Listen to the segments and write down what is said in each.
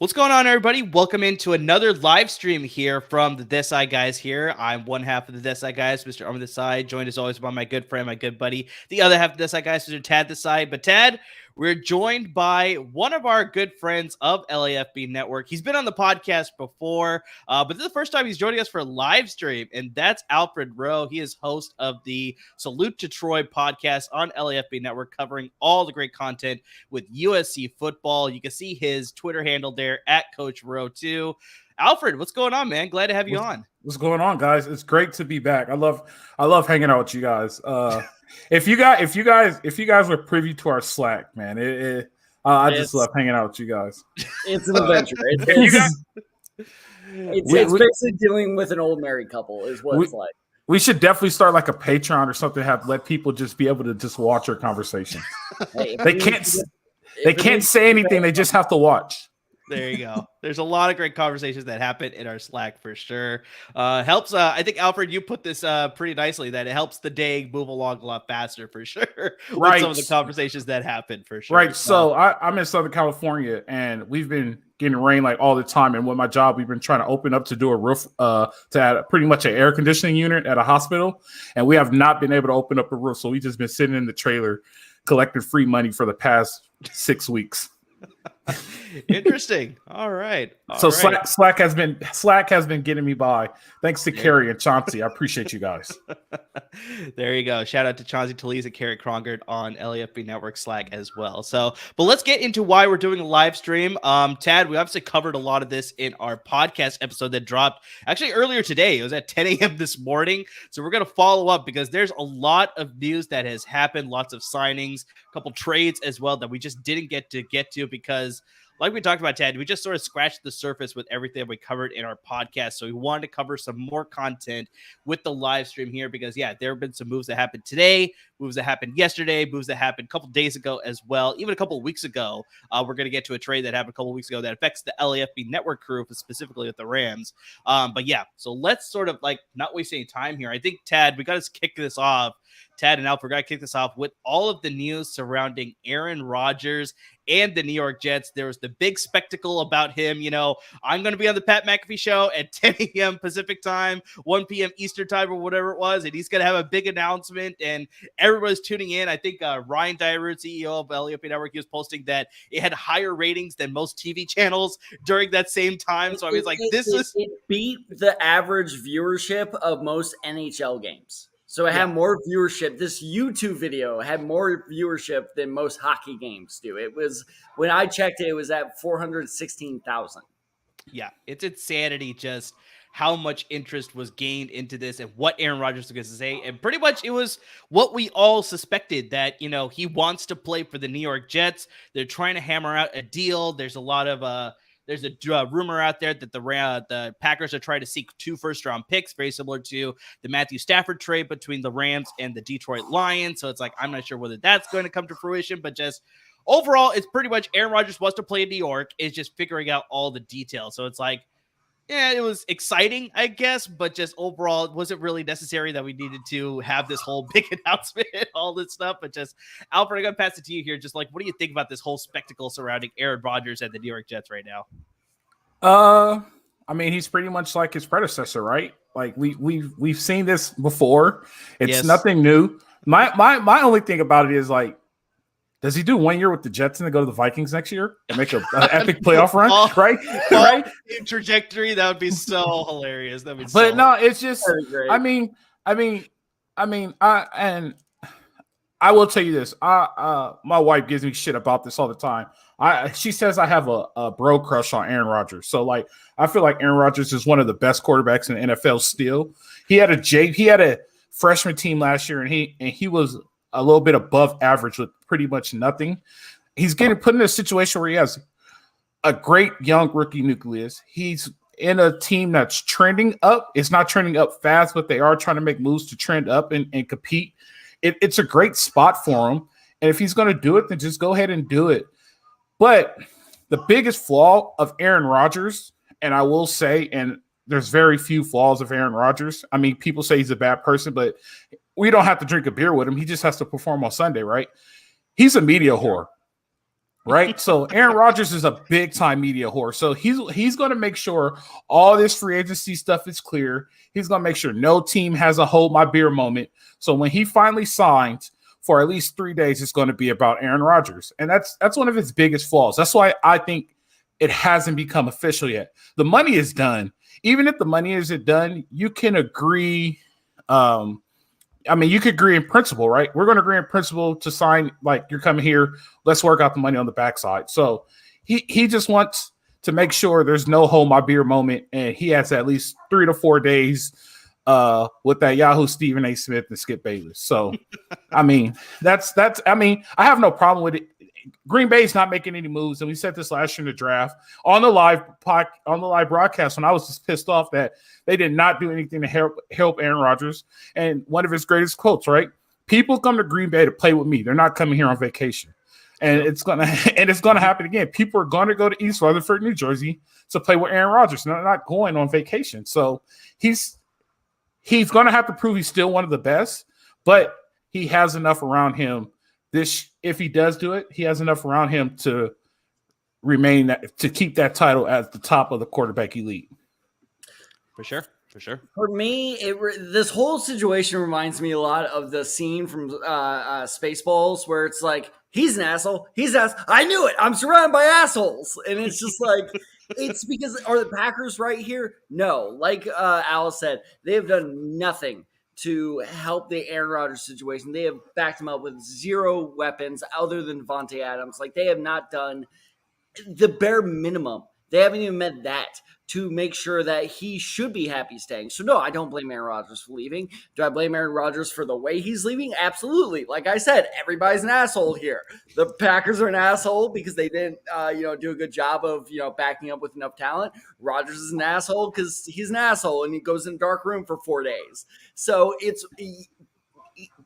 What's going on, everybody? Welcome into another live stream here from the This Eye Guys here. I'm one half of the This Eye Guys, Mr. Arm This Eye, joined as always by my good friend, my good buddy, the other half of the This Eye Guys, Mr. Tad This Eye. But Tad, we're joined by one of our good friends of LAFB Network. He's been on the podcast before, but this is the first time he's joining us for a live stream, and that's Alfred Rowe. He is host of the Salute to Troy podcast on LAFB Network, covering all the great content with USC football. You can see his Twitter handle there at Coach Rowe too. Alfred, what's going on, man? Glad to have you on. What's going on, guys? It's great to be back. I love hanging out with you guys. If you guys were privy to our Slack, man, I just love hanging out with you guys. It's an adventure. It's basically dealing with an old married couple is what it's like. We should definitely start like a Patreon or something. Let people just be able to just watch our conversation. Hey, they can't say anything. They just have to watch. There you go. There's a lot of great conversations that happen in our Slack for sure. Helps. I think, Alfred, you put this pretty nicely that it helps the day move along a lot faster for sure. Right. With some of the conversations that happen for sure. Right. So I'm in Southern California and we've been getting rain like all the time. And with my job, we've been trying to open up to do a roof to add pretty much an air conditioning unit at a hospital. And we have not been able to open up a roof. So we've just been sitting in the trailer collecting free money for the past 6 weeks. Interesting. All right. Slack has been getting me by. Thanks to Carrie and Chauncey. I appreciate you guys. There you go. Shout out to Chauncey Talese and Carrie Krongert on LAFB Network Slack as well. So, but let's get into why we're doing a live stream. Tad, we obviously covered a lot of this in our podcast episode that dropped actually earlier today. It was at 10 a.m. this morning. So we're going to follow up because there's a lot of news that has happened, lots of signings, a couple trades as well that we just didn't get to because like we talked about, Ted, we just sort of scratched the surface with everything we covered in our podcast. So we wanted to cover some more content with the live stream here because, yeah, there have been some moves that happened today, moves that happened yesterday, moves that happened a couple days ago as well. Even a couple of weeks ago, we're going to get to a trade that happened a couple of weeks ago that affects the LAFB network crew, specifically with the Rams. But yeah, so let's sort of like not waste any time here. I think, Tad, we got to kick this off. Tad and Alfred got to kick this off with all of the news surrounding Aaron Rodgers and the New York Jets. There was the big spectacle about him. You know, I'm going to be on the Pat McAfee show at 10 a.m. Pacific time, 1 p.m. Eastern time, or whatever it was. And he's going to have a big announcement and everybody's tuning in. I think Ryan Dyer, CEO of LAFB Network, he was posting that it had higher ratings than most TV channels during that same time. So I was like, it beat the average viewership of most NHL games. So it had more viewership. This YouTube video had more viewership than most hockey games do. It was, when I checked it was at 416,000. Yeah, it's insanity just how much interest was gained into this and what Aaron Rodgers was going to say. And pretty much it was what we all suspected, that, you know, he wants to play for the New York Jets. They're trying to hammer out a deal. There's a lot of there's a rumor out there that the Packers are trying to seek 2 first-round picks, very similar to the Matthew Stafford trade between the Rams and the Detroit Lions. So it's like, I'm not sure whether that's going to come to fruition, but just overall, it's pretty much Aaron Rodgers wants to play in New York. It's just figuring out all the details. So it's like, yeah, it was exciting, I guess, but just overall, it wasn't really necessary that we needed to have this whole big announcement and all this stuff. But just, Alfred, I'm going to pass it to you here. Just like, what do you think about this whole spectacle surrounding Aaron Rodgers and the New York Jets right now? I mean, he's pretty much like his predecessor, right? Like we've seen this before. It's nothing new. My only thing about it is, like, does he do 1 year with the Jets and then go to the Vikings next year and make an epic playoff run? Right? Right? Trajectory, that would be so hilarious. That'd be it's just, I will tell you this. My wife gives me shit about this all the time. She says I have a bro crush on Aaron Rodgers. So, like, I feel like Aaron Rodgers is one of the best quarterbacks in the NFL still. He had a freshman team last year, and he was a little bit above average with pretty much nothing. He's getting put in a situation where he has a great young rookie nucleus. He's in a team that's trending up. It's not trending up fast, but they are trying to make moves to trend up and compete. It's a great spot for him. And if he's going to do it, then just go ahead and do it. But the biggest flaw of Aaron Rodgers, and I will say, and there's very few flaws of Aaron Rodgers. I mean, people say he's a bad person, but we don't have to drink a beer with him. He just has to perform on Sunday, right? He's a media whore. right? So Aaron Rodgers is a big time media whore. So he's going to make sure all this free agency stuff is clear. He's going to make sure no team has a hold my beer moment. So when he finally signs for at least 3 days, it's going to be about Aaron Rodgers. And that's one of his biggest flaws. That's why I think it hasn't become official yet. The money is done. Even if the money isn't done, you can agree. You could agree in principle, right? We're going to agree in principle to sign, like, you're coming here. Let's work out the money on the backside. So he just wants to make sure there's no hold my beer moment, and he has at least 3 to 4 days with that Yahoo Stephen A. Smith and Skip Bayless. So, I have no problem with it. Green Bay's not making any moves, and we said this last year in the draft on the live broadcast when I was just pissed off that they did not do anything to help Aaron Rodgers. And one of his greatest quotes, right? People come to Green Bay to play with me. They're not coming here on vacation. And it's gonna happen again. People are going to go to East Rutherford, New Jersey, to play with Aaron Rodgers. They're not going on vacation. So he's going to have to prove he's still one of the best, but he has enough around him. If he does do it, he has enough around him to keep that title at the top of the quarterback elite. For sure. For me, this whole situation reminds me a lot of the scene from Spaceballs where it's like, he's an asshole. I knew it. I'm surrounded by assholes. And it's just like, it's because, are the Packers right here? No. Like Alice said, they have done nothing to help the Aaron Rodgers situation. They have backed him up with zero weapons other than Devontae Adams. Like, they have not done the bare minimum. They haven't even met that to make sure that he should be happy staying. So, no, I don't blame Aaron Rodgers for leaving. Do I blame Aaron Rodgers for the way he's leaving? Absolutely. Like I said, everybody's an asshole here. The Packers are an asshole because they didn't, do a good job of, backing up with enough talent. Rodgers is an asshole because he's an asshole and he goes in a dark room for 4 days. So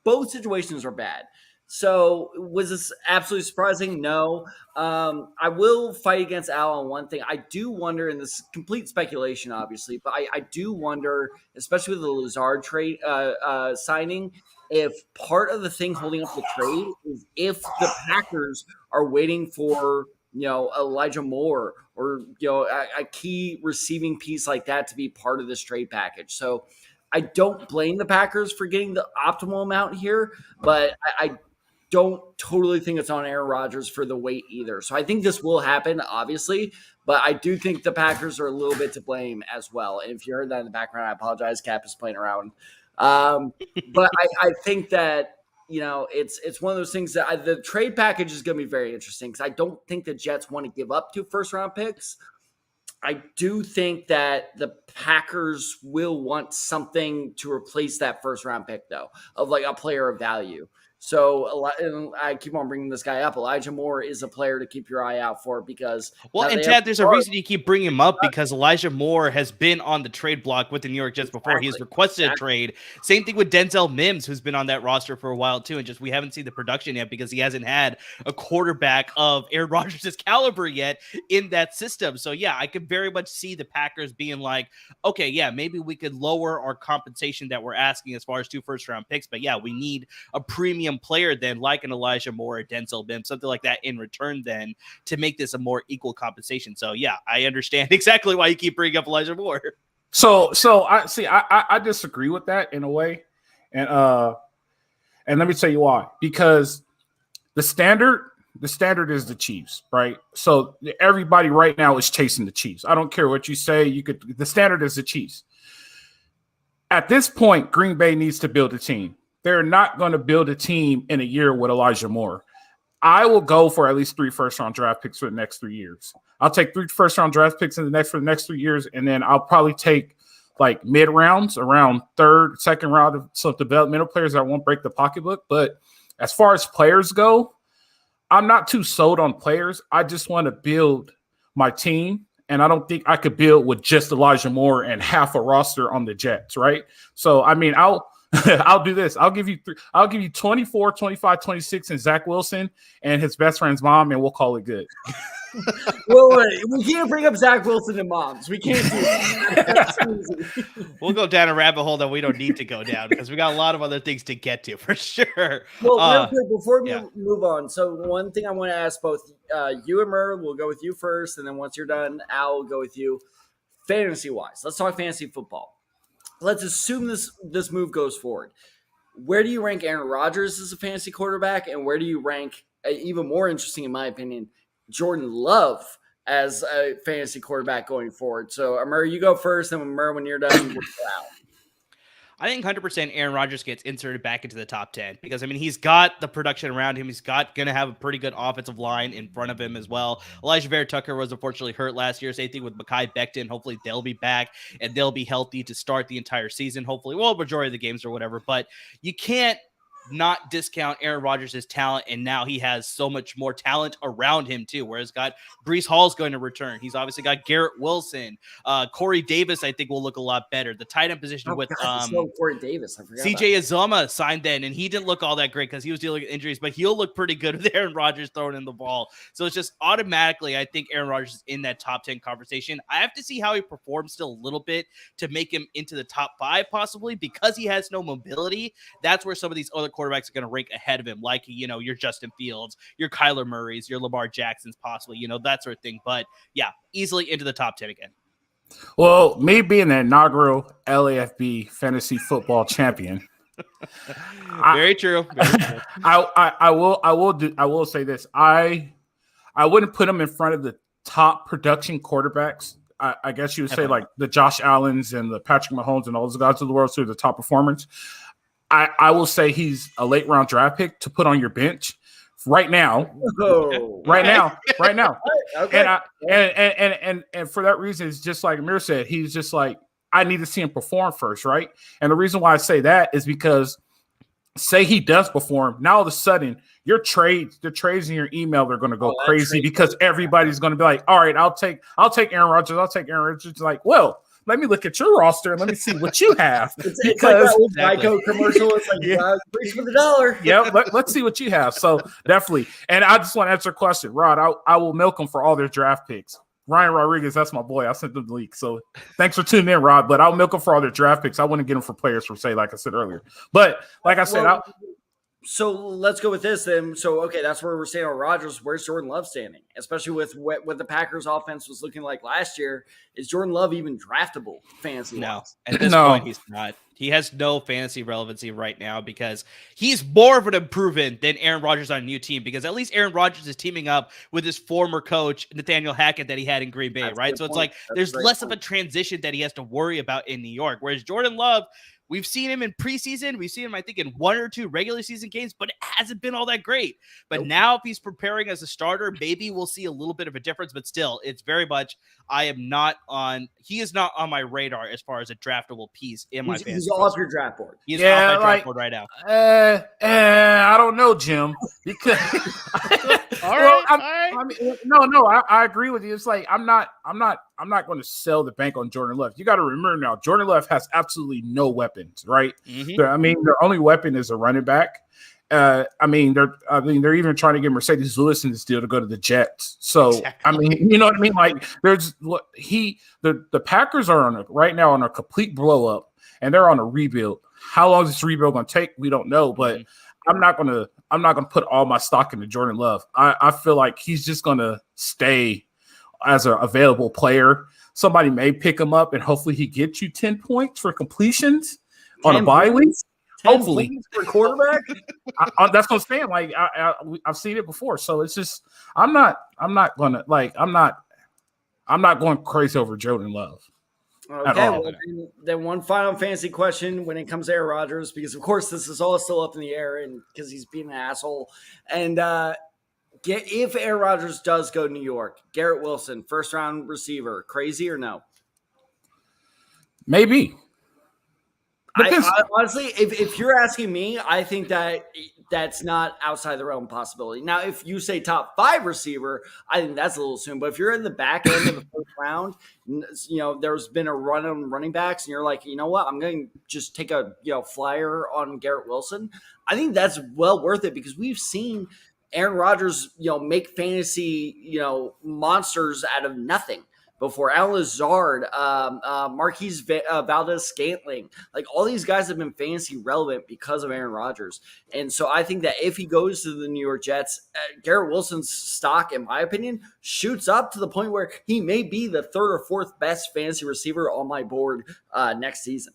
both situations are bad. So was this absolutely surprising? No. I will fight against Al on one thing. I do wonder, and this is complete speculation, obviously, but I do wonder, especially with the Lazard trade signing, if part of the thing holding up the trade is if the Packers are waiting for Elijah Moore or a key receiving piece like that to be part of this trade package. So I don't blame the Packers for getting the optimal amount here, but I don't totally think it's on Aaron Rodgers for the wait either. So I think this will happen, obviously, but I do think the Packers are a little bit to blame as well. And if you heard that in the background, I apologize. Cap is playing around. But I think that, it's one of those things that the trade package is going to be very interesting because I don't think the Jets want to give up 2 first-round picks. I do think that the Packers will want something to replace that first-round pick, though, of like a player of value. So I keep on bringing this guy up. Elijah Moore is a player to keep your eye out for because and Ted, there's a reason you keep bringing him up because Elijah Moore has been on the trade block with the New York Jets before. He has requested a trade. Same thing with Denzel Mims, who's been on that roster for a while too, and just we haven't seen the production yet because he hasn't had a quarterback of Aaron Rodgers' caliber yet in that system. So yeah, I could very much see the Packers being like, okay, yeah, maybe we could lower our compensation that we're asking as far as 2 first-round picks, but yeah, we need a premium player then like an Elijah Moore or Denzel Mims, something like that in return then to make this a more equal compensation. So yeah, I understand exactly why you keep bringing up Elijah Moore. So I disagree with that in a way. And let me tell you why. Because the standard is the Chiefs, right? So everybody right now is chasing the Chiefs. I don't care what you say. The standard is the Chiefs. At this point, Green Bay needs to build a team. They're not going to build a team in a year with Elijah Moore. I will go for at least 3 first-round draft picks for the next 3 years. I'll take 3 first-round draft picks for the next 3 years, and then I'll probably take like mid-rounds, around third, second round of some developmental players that won't break the pocketbook. But as far as players go, I'm not too sold on players. I just want to build my team, and I don't think I could build with just Elijah Moore and half a roster on the Jets, right? So, I mean, I'll do this. I'll give you 24, 25, 26 and Zach Wilson and his best friend's mom, and we'll call it good. Well, we can't bring up Zach Wilson and moms. We can't do that. We'll go down a rabbit hole that we don't need to go down because we got a lot of other things to get to for sure. Well, real quick, before we yeah. move on, so one thing I want to ask both you and Murr, we'll go with you first, and then once you're done, Al will go with you. Fantasy-wise, let's talk fantasy football. Let's assume this move goes forward. Where do you rank Aaron Rodgers as a fantasy quarterback, and where do you rank, even more interesting in my opinion, Jordan Love as a fantasy quarterback going forward? So, Murray, you go first, and Murray, when you're done, we'll go out. I think 100% Aaron Rodgers gets inserted back into the top 10 because, I mean, he's got the production around him. He's going to have a pretty good offensive line in front of him as well. Elijah Vera-Tucker was unfortunately hurt last year. Same thing with Mekhi Becton. Hopefully they'll be back and they'll be healthy to start the entire season. Hopefully, well, majority of the games or whatever. But you can't not discount Aaron Rodgers' talent, and now he has so much more talent around him too, where he's got Breece Hall's going to return. He's obviously got Garrett Wilson. Corey Davis, I think, will look a lot better. The tight end position with Corey Davis. I forgot CJ Uzomah signed then, and he didn't look all that great because he was dealing with injuries, but he'll look pretty good with Aaron Rodgers throwing in the ball. So it's just automatically, I think Aaron Rodgers is in that top 10 conversation. I have to see how he performs still a little bit to make him into the top 5 possibly, because he has no mobility. That's where some of these other quarterbacks are going to rank ahead of him, like, you know, your Justin Fields, your Kyler Murrays, your Lamar Jacksons, possibly, you know, that sort of thing. But yeah, easily into the top 10 again. Well, me being the inaugural LAFB fantasy football champion, Very true. I will say this. I wouldn't put him in front of the top production quarterbacks. I guess you would say like the Josh Allens and the Patrick Mahomes and all those guys of the world who are the top performers. I will say he's a late round draft pick to put on your bench right now. Oh, right now. Okay. And for that reason, it's just like Amir said, he's just like, I need to see him perform first, right? And the reason why I say that is because say he does perform, now all of a sudden the trades in your email are going to go crazy because everybody's going to be like, all right, I'll take Aaron Rodgers. It's like, well, let me look at your roster and let me see what you have. It's like that old Geico commercial. It's like, reach for the dollar. Yeah, let's see what you have. So definitely. And I just want to answer a question. Rod, I will milk them for all their draft picks. Ryan Rodriguez, that's my boy. I sent them the leak. So thanks for tuning in, Rod. But I'll milk them for all their draft picks. I wouldn't get them for players for say, like I said earlier. But like I said, so let's go with this then. So, okay, that's where we're saying on Rodgers. Where's Jordan Love standing? Especially with what the Packers offense was looking like last year. Is Jordan Love even draftable fantasy? No, at this point, he's not. He has no fantasy relevancy right now because he's more of an improvement than Aaron Rodgers on a new team, because at least Aaron Rodgers is teaming up with his former coach, Nathaniel Hackett, that he had in Green Bay, right? So it's like there's less of a transition that he has to worry about in New York. Whereas Jordan Love, we've seen him in preseason. We've seen him, I think, in 1 or 2 regular season games, but it hasn't been all that great. But now if he's preparing as a starter, maybe we'll see a little bit of a difference. But still, it's very much he is not on my radar as far as a draftable piece in my fantasy. He's off your draft board. He's off my draft board right now. I don't know, Jim. Because I agree with you. It's like I'm not going to sell the bank on Jordan Love. You got to remember now, Jordan Love has absolutely no weapons, right? Mm-hmm. I mean, their only weapon is a running back. They're even trying to get Mercedes Lewis in this deal to go to the Jets. So exactly. I mean, you know what I mean? Like the Packers are right now on a complete blow up, and they're on a rebuild. How long is this rebuild going to take? We don't know, but I'm not gonna put all my stock into Jordan Love. I feel like he's just gonna stay as an available player. Somebody may pick him up, and hopefully he gets you 10 points for completions on a bye week. Hopefully for quarterback. That's what I'm saying. Like I've seen it before, so it's just I'm not going crazy over Jordan Love. Okay, well, then one final fantasy question when it comes to Aaron Rodgers, because of course this is all still up in the air, and because he's being an asshole. And if Aaron Rodgers does go to New York, Garrett Wilson, first round receiver, crazy or no? Maybe. I honestly, if you're asking me, I think that's not outside the realm of possibility. Now, if you say top 5 receiver, I think that's a little soon. But if you're in the back end of the first round, you know, there's been a run on running backs, and you're like, you know what, I'm going to just take a flyer on Garrett Wilson. I think that's well worth it, because we've seen Aaron Rodgers, make fantasy, monsters out of nothing before. Al Lazard, Marquise Valdez-Scantling, like all these guys have been fantasy relevant because of Aaron Rodgers. And so I think that if he goes to the New York Jets, Garrett Wilson's stock, in my opinion, shoots up to the point where he may be the third or fourth best fantasy receiver on my board next season.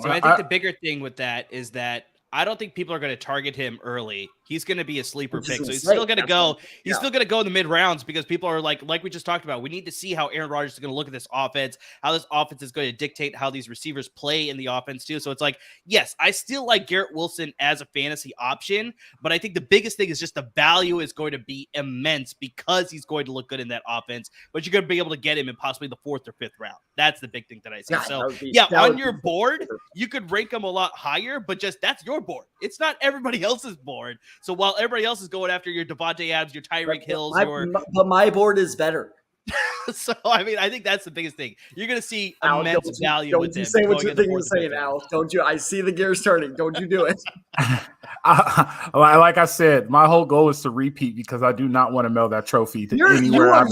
So I think the bigger thing with that is that I don't think people are going to target him early. He's going to be a sleeper pick. So he's still going to go. He's still going to go in the mid rounds because people are like we just talked about. We need to see how Aaron Rodgers is going to look at this offense, how this offense is going to dictate how these receivers play in the offense too. So it's like, yes, I still like Garrett Wilson as a fantasy option, but I think the biggest thing is just the value is going to be immense because he's going to look good in that offense. But you're going to be able to get him in possibly the 4th or 5th round. That's the big thing that I see. So on your board, you could rank him a lot higher, but just that's your board. It's not everybody else's board. So while everybody else is going after your Devontae Adams, your Tyreek Hills, but my board is better. So I mean, I think that's the biggest thing. You're going to see immense value with him. Don't you say what you think you're saying, Al. Don't you? I see the gears turning. Don't you do it. Like I said, my whole goal is to repeat because I do not want to mail that trophy to anywhere.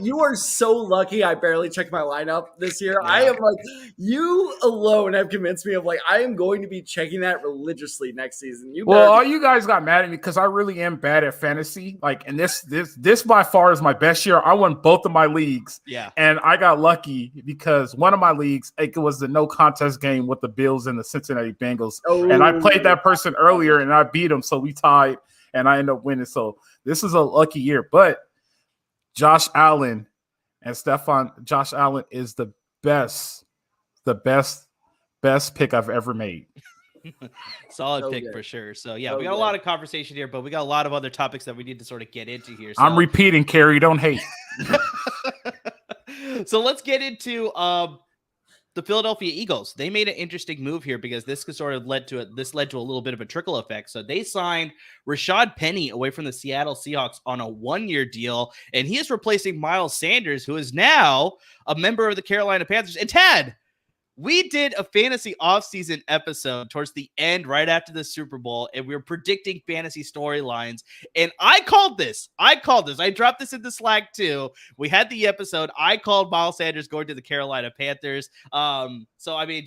You are so lucky. I barely checked my lineup this year. Yeah. I am like, you alone have convinced me of like I am going to be checking that religiously next season. All you guys got mad at me because I really am bad at fantasy. Like, and this by far is my best year. I won both of my leagues. Yeah, and I got lucky because one of my leagues it was the no contest game with the Bills and the Cincinnati Bengals, and I played that person earlier. And I beat him, so we tied, and I ended up winning. So this is a lucky year. But Josh Allen and Josh Allen is the best pick I've ever made. Solid pick for sure. So yeah, we got a lot of conversation here, but we got a lot of other topics that we need to sort of get into here. So. I'm repeating, Carrie. Don't hate. So let's get into the Philadelphia Eagles. They made an interesting move here because this could sort of led to a little bit of a trickle effect. So they signed Rashad Penny away from the Seattle Seahawks on a 1-year deal, and he is replacing Miles Sanders, who is now a member of the Carolina Panthers. And Tad, we did a fantasy offseason episode towards the end, right after the Super Bowl, and we were predicting fantasy storylines. And I called this. I dropped this in the Slack too. We had the episode. I called Miles Sanders going to the Carolina Panthers. So I mean,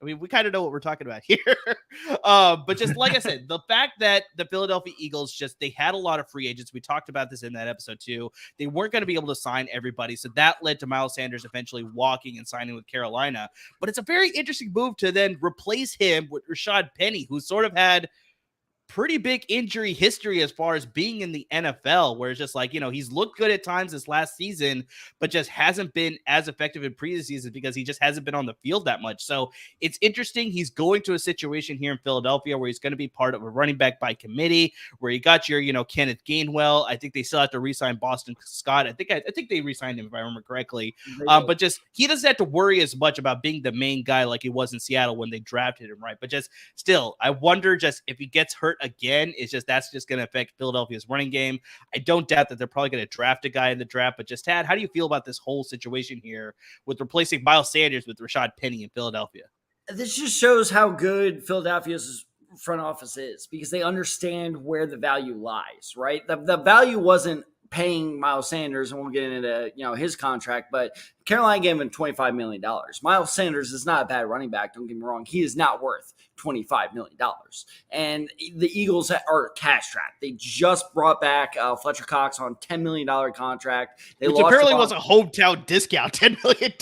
we kind of know what we're talking about here. But just like I said, the fact that the Philadelphia Eagles they had a lot of free agents. We talked about this in that episode too. They weren't going to be able to sign everybody. So that led to Miles Sanders eventually walking and signing with Carolina. But it's a very interesting move to then replace him with Rashad Penny, who sort of had pretty big injury history as far as being in the NFL, where it's just like, he's looked good at times this last season, but just hasn't been as effective in previous seasons because he just hasn't been on the field that much. So it's interesting. He's going to a situation here in Philadelphia where he's going to be part of a running back by committee, where you got your, Kenneth Gainwell. I think they still have to re-sign Boston Scott. I think they re-signed him if I remember correctly. But just he doesn't have to worry as much about being the main guy like he was in Seattle when they drafted him, right? But just still, I wonder just if he gets hurt again, that's just going to affect Philadelphia's running game. I don't doubt that they're probably going to draft a guy in the draft, but just Tad, how do you feel about this whole situation here with replacing Miles Sanders with Rashad Penny in Philadelphia? This just shows how good Philadelphia's front office is because they understand where the value lies, right? The value wasn't paying Miles Sanders, and we'll get into his contract, but Carolina gave him $25 million. Miles Sanders is not a bad running back, don't get me wrong. He is not worth $25 million. And the Eagles are cash strapped. They just brought back Fletcher Cox on $10 million contract. Which apparently was a hometown discount, $10 million.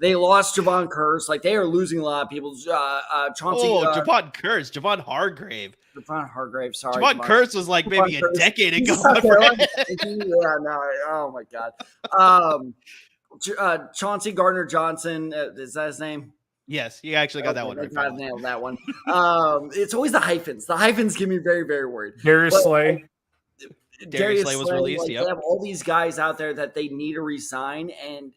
They lost Javon Curse. They are losing a lot of people. Javon Curse, Javon Hargrave. Javon Hargrave, sorry. Javon Curse was maybe a decade ago. Oh my God. Chauncey Gardner-Johnson, is that his name? Yes, you actually got that one right. I nailed that one. It's always the hyphens. The hyphens get me very, very worried. Darius Slay. Darius Slay was released. They have all these guys out there that they need to re-sign, and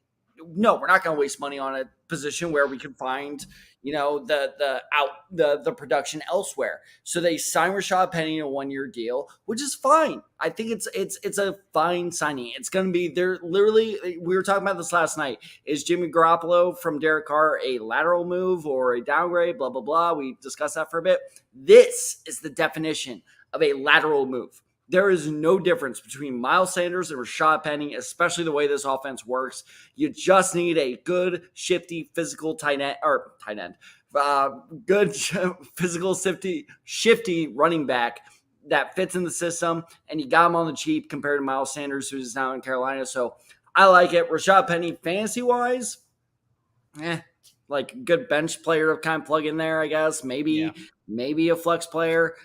no, we're not going to waste money on a position where we can find, the production elsewhere. So they sign Rashad Penny in a 1-year deal, which is fine. I think it's a fine signing. It's going to be there. Literally, we were talking about this last night. Is Jimmy Garoppolo from Derek Carr a lateral move or a downgrade? Blah blah blah. We discussed that for a bit. This is the definition of a lateral move. There is no difference between Miles Sanders and Rashad Penny, especially the way this offense works. You just need a good, shifty, physical tight end, good physical, shifty running back that fits in the system, and you got him on the cheap compared to Miles Sanders, who's now in Carolina. So I like it. Rashad Penny, fantasy-wise, like good bench player to kind of plug in there, I guess. Maybe a flex player.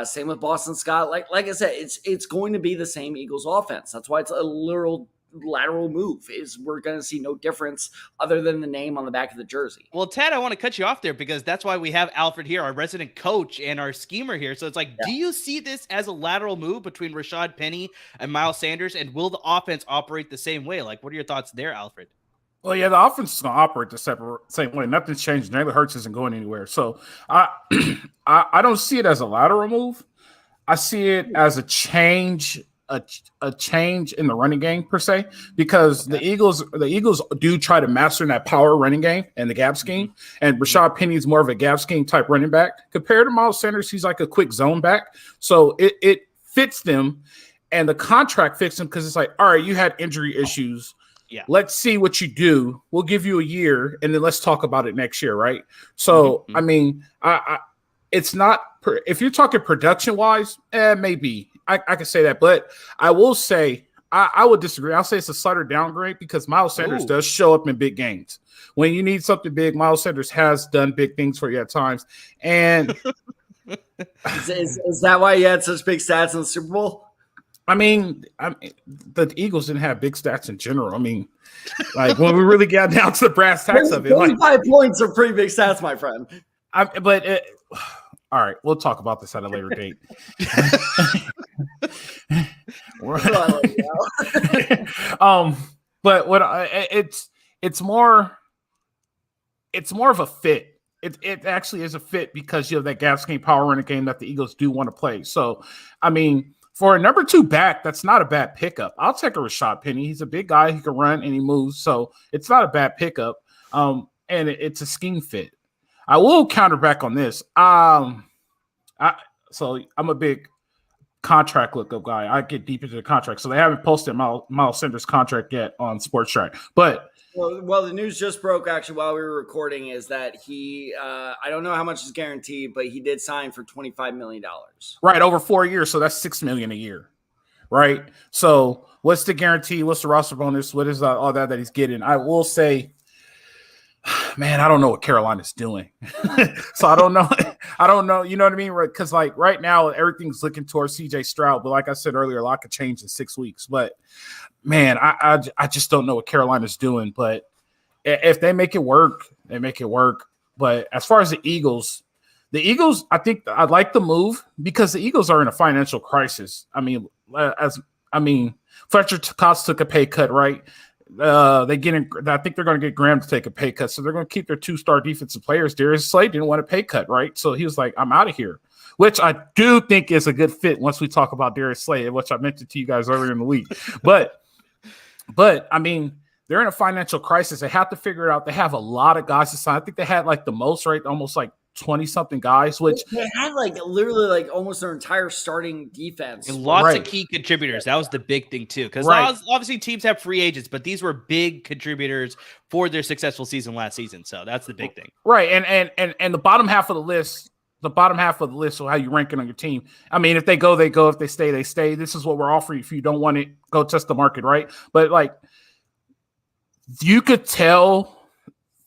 Same with Boston Scott. Like I said, it's going to be the same Eagles offense. That's why it's a literal lateral move. Is we're going to see no difference other than the name on the back of the jersey. Well, Ted, I want to cut you off there because that's why we have Alfred here, our resident coach and our schemer here. So it's like, do you see this as a lateral move between Rashad Penny and Miles Sanders? And will the offense operate the same way? Like, what are your thoughts there, Alfred? Well, yeah, the offense is going to operate the same way. Nothing's changed. Jalen Hurts isn't going anywhere. So I don't see it as a lateral move. I see it as a change in the running game per se, because the Eagles do try to master that power running game and the gap scheme. And Rashad Penny is more of a gap scheme type running back compared to Miles Sanders. He's like a quick zone back. So it fits them, and the contract fits them because it's like, all right, you had injury issues. Yeah. Let's see what you do. We'll give you a year, and then let's talk about it next year, right? So, I mean, it's not if you're talking production wise, maybe I can say that, but I will say I would disagree. I'll say it's a slighter downgrade because Miles Sanders does show up in big games. When you need something big, Miles Sanders has done big things for you at times. And is that why you had such big stats in the Super Bowl? I mean, the Eagles didn't have big stats in general. I mean, like when we really got down to the brass tacks of it, 25 points are pretty big stats, my friend. All right, we'll talk about this at a later date. But it's more of a fit. It actually is a fit because you have that gap scheme power running game that the Eagles do want to play. So, I mean, for a number 2 back, that's not a bad pickup. I'll take a Rashad Penny. He's a big guy. He can run and he moves. So it's not a bad pickup. And it's a scheme fit. I will counter back on this. So I'm a big contract lookup guy. I get deep into the contract. So they haven't posted Miles Sanders' contract yet on Sports Track. But well, the news just broke actually while we were recording is that he I don't know how much is guaranteed, but he did sign for $25 million. Right, over 4 years, so that's $6 million a year. Right? So what's the guarantee? What's the roster bonus? What is all that he's getting? I will say, man, I don't know what Carolina's doing. So I don't know. You know what I mean? Because like right now, everything's looking towards CJ Stroud. But like I said earlier, a lot could change in 6 weeks. But man, I just don't know what Carolina's doing. But if they make it work, they make it work. But as far as the Eagles, I think I like the move because the Eagles are in a financial crisis. I mean, Fletcher Cox took a pay cut, right? I think they're going to get Graham to take a pay cut, so they're going to keep their 2-star defensive players. Darius Slade didn't want a pay cut, right? So he was like, "I'm out of here," which I do think is a good fit. Once we talk about Darius Slade, which I mentioned to you guys earlier in the week, but I mean, they're in a financial crisis. They have to figure it out. They have a lot of guys to sign. I think they had like the most, right? Almost like 20-something guys, which they had like literally like almost their entire starting defense. And lots of key contributors. That was the big thing too. Because obviously teams have free agents, but these were big contributors for their successful season last season. So that's the big thing. Right. And the bottom half of the list, so how you rank it on your team. I mean, if they go, they go. If they stay, they stay. This is what we're offering. If you don't want it, go test the market, right? But like you could tell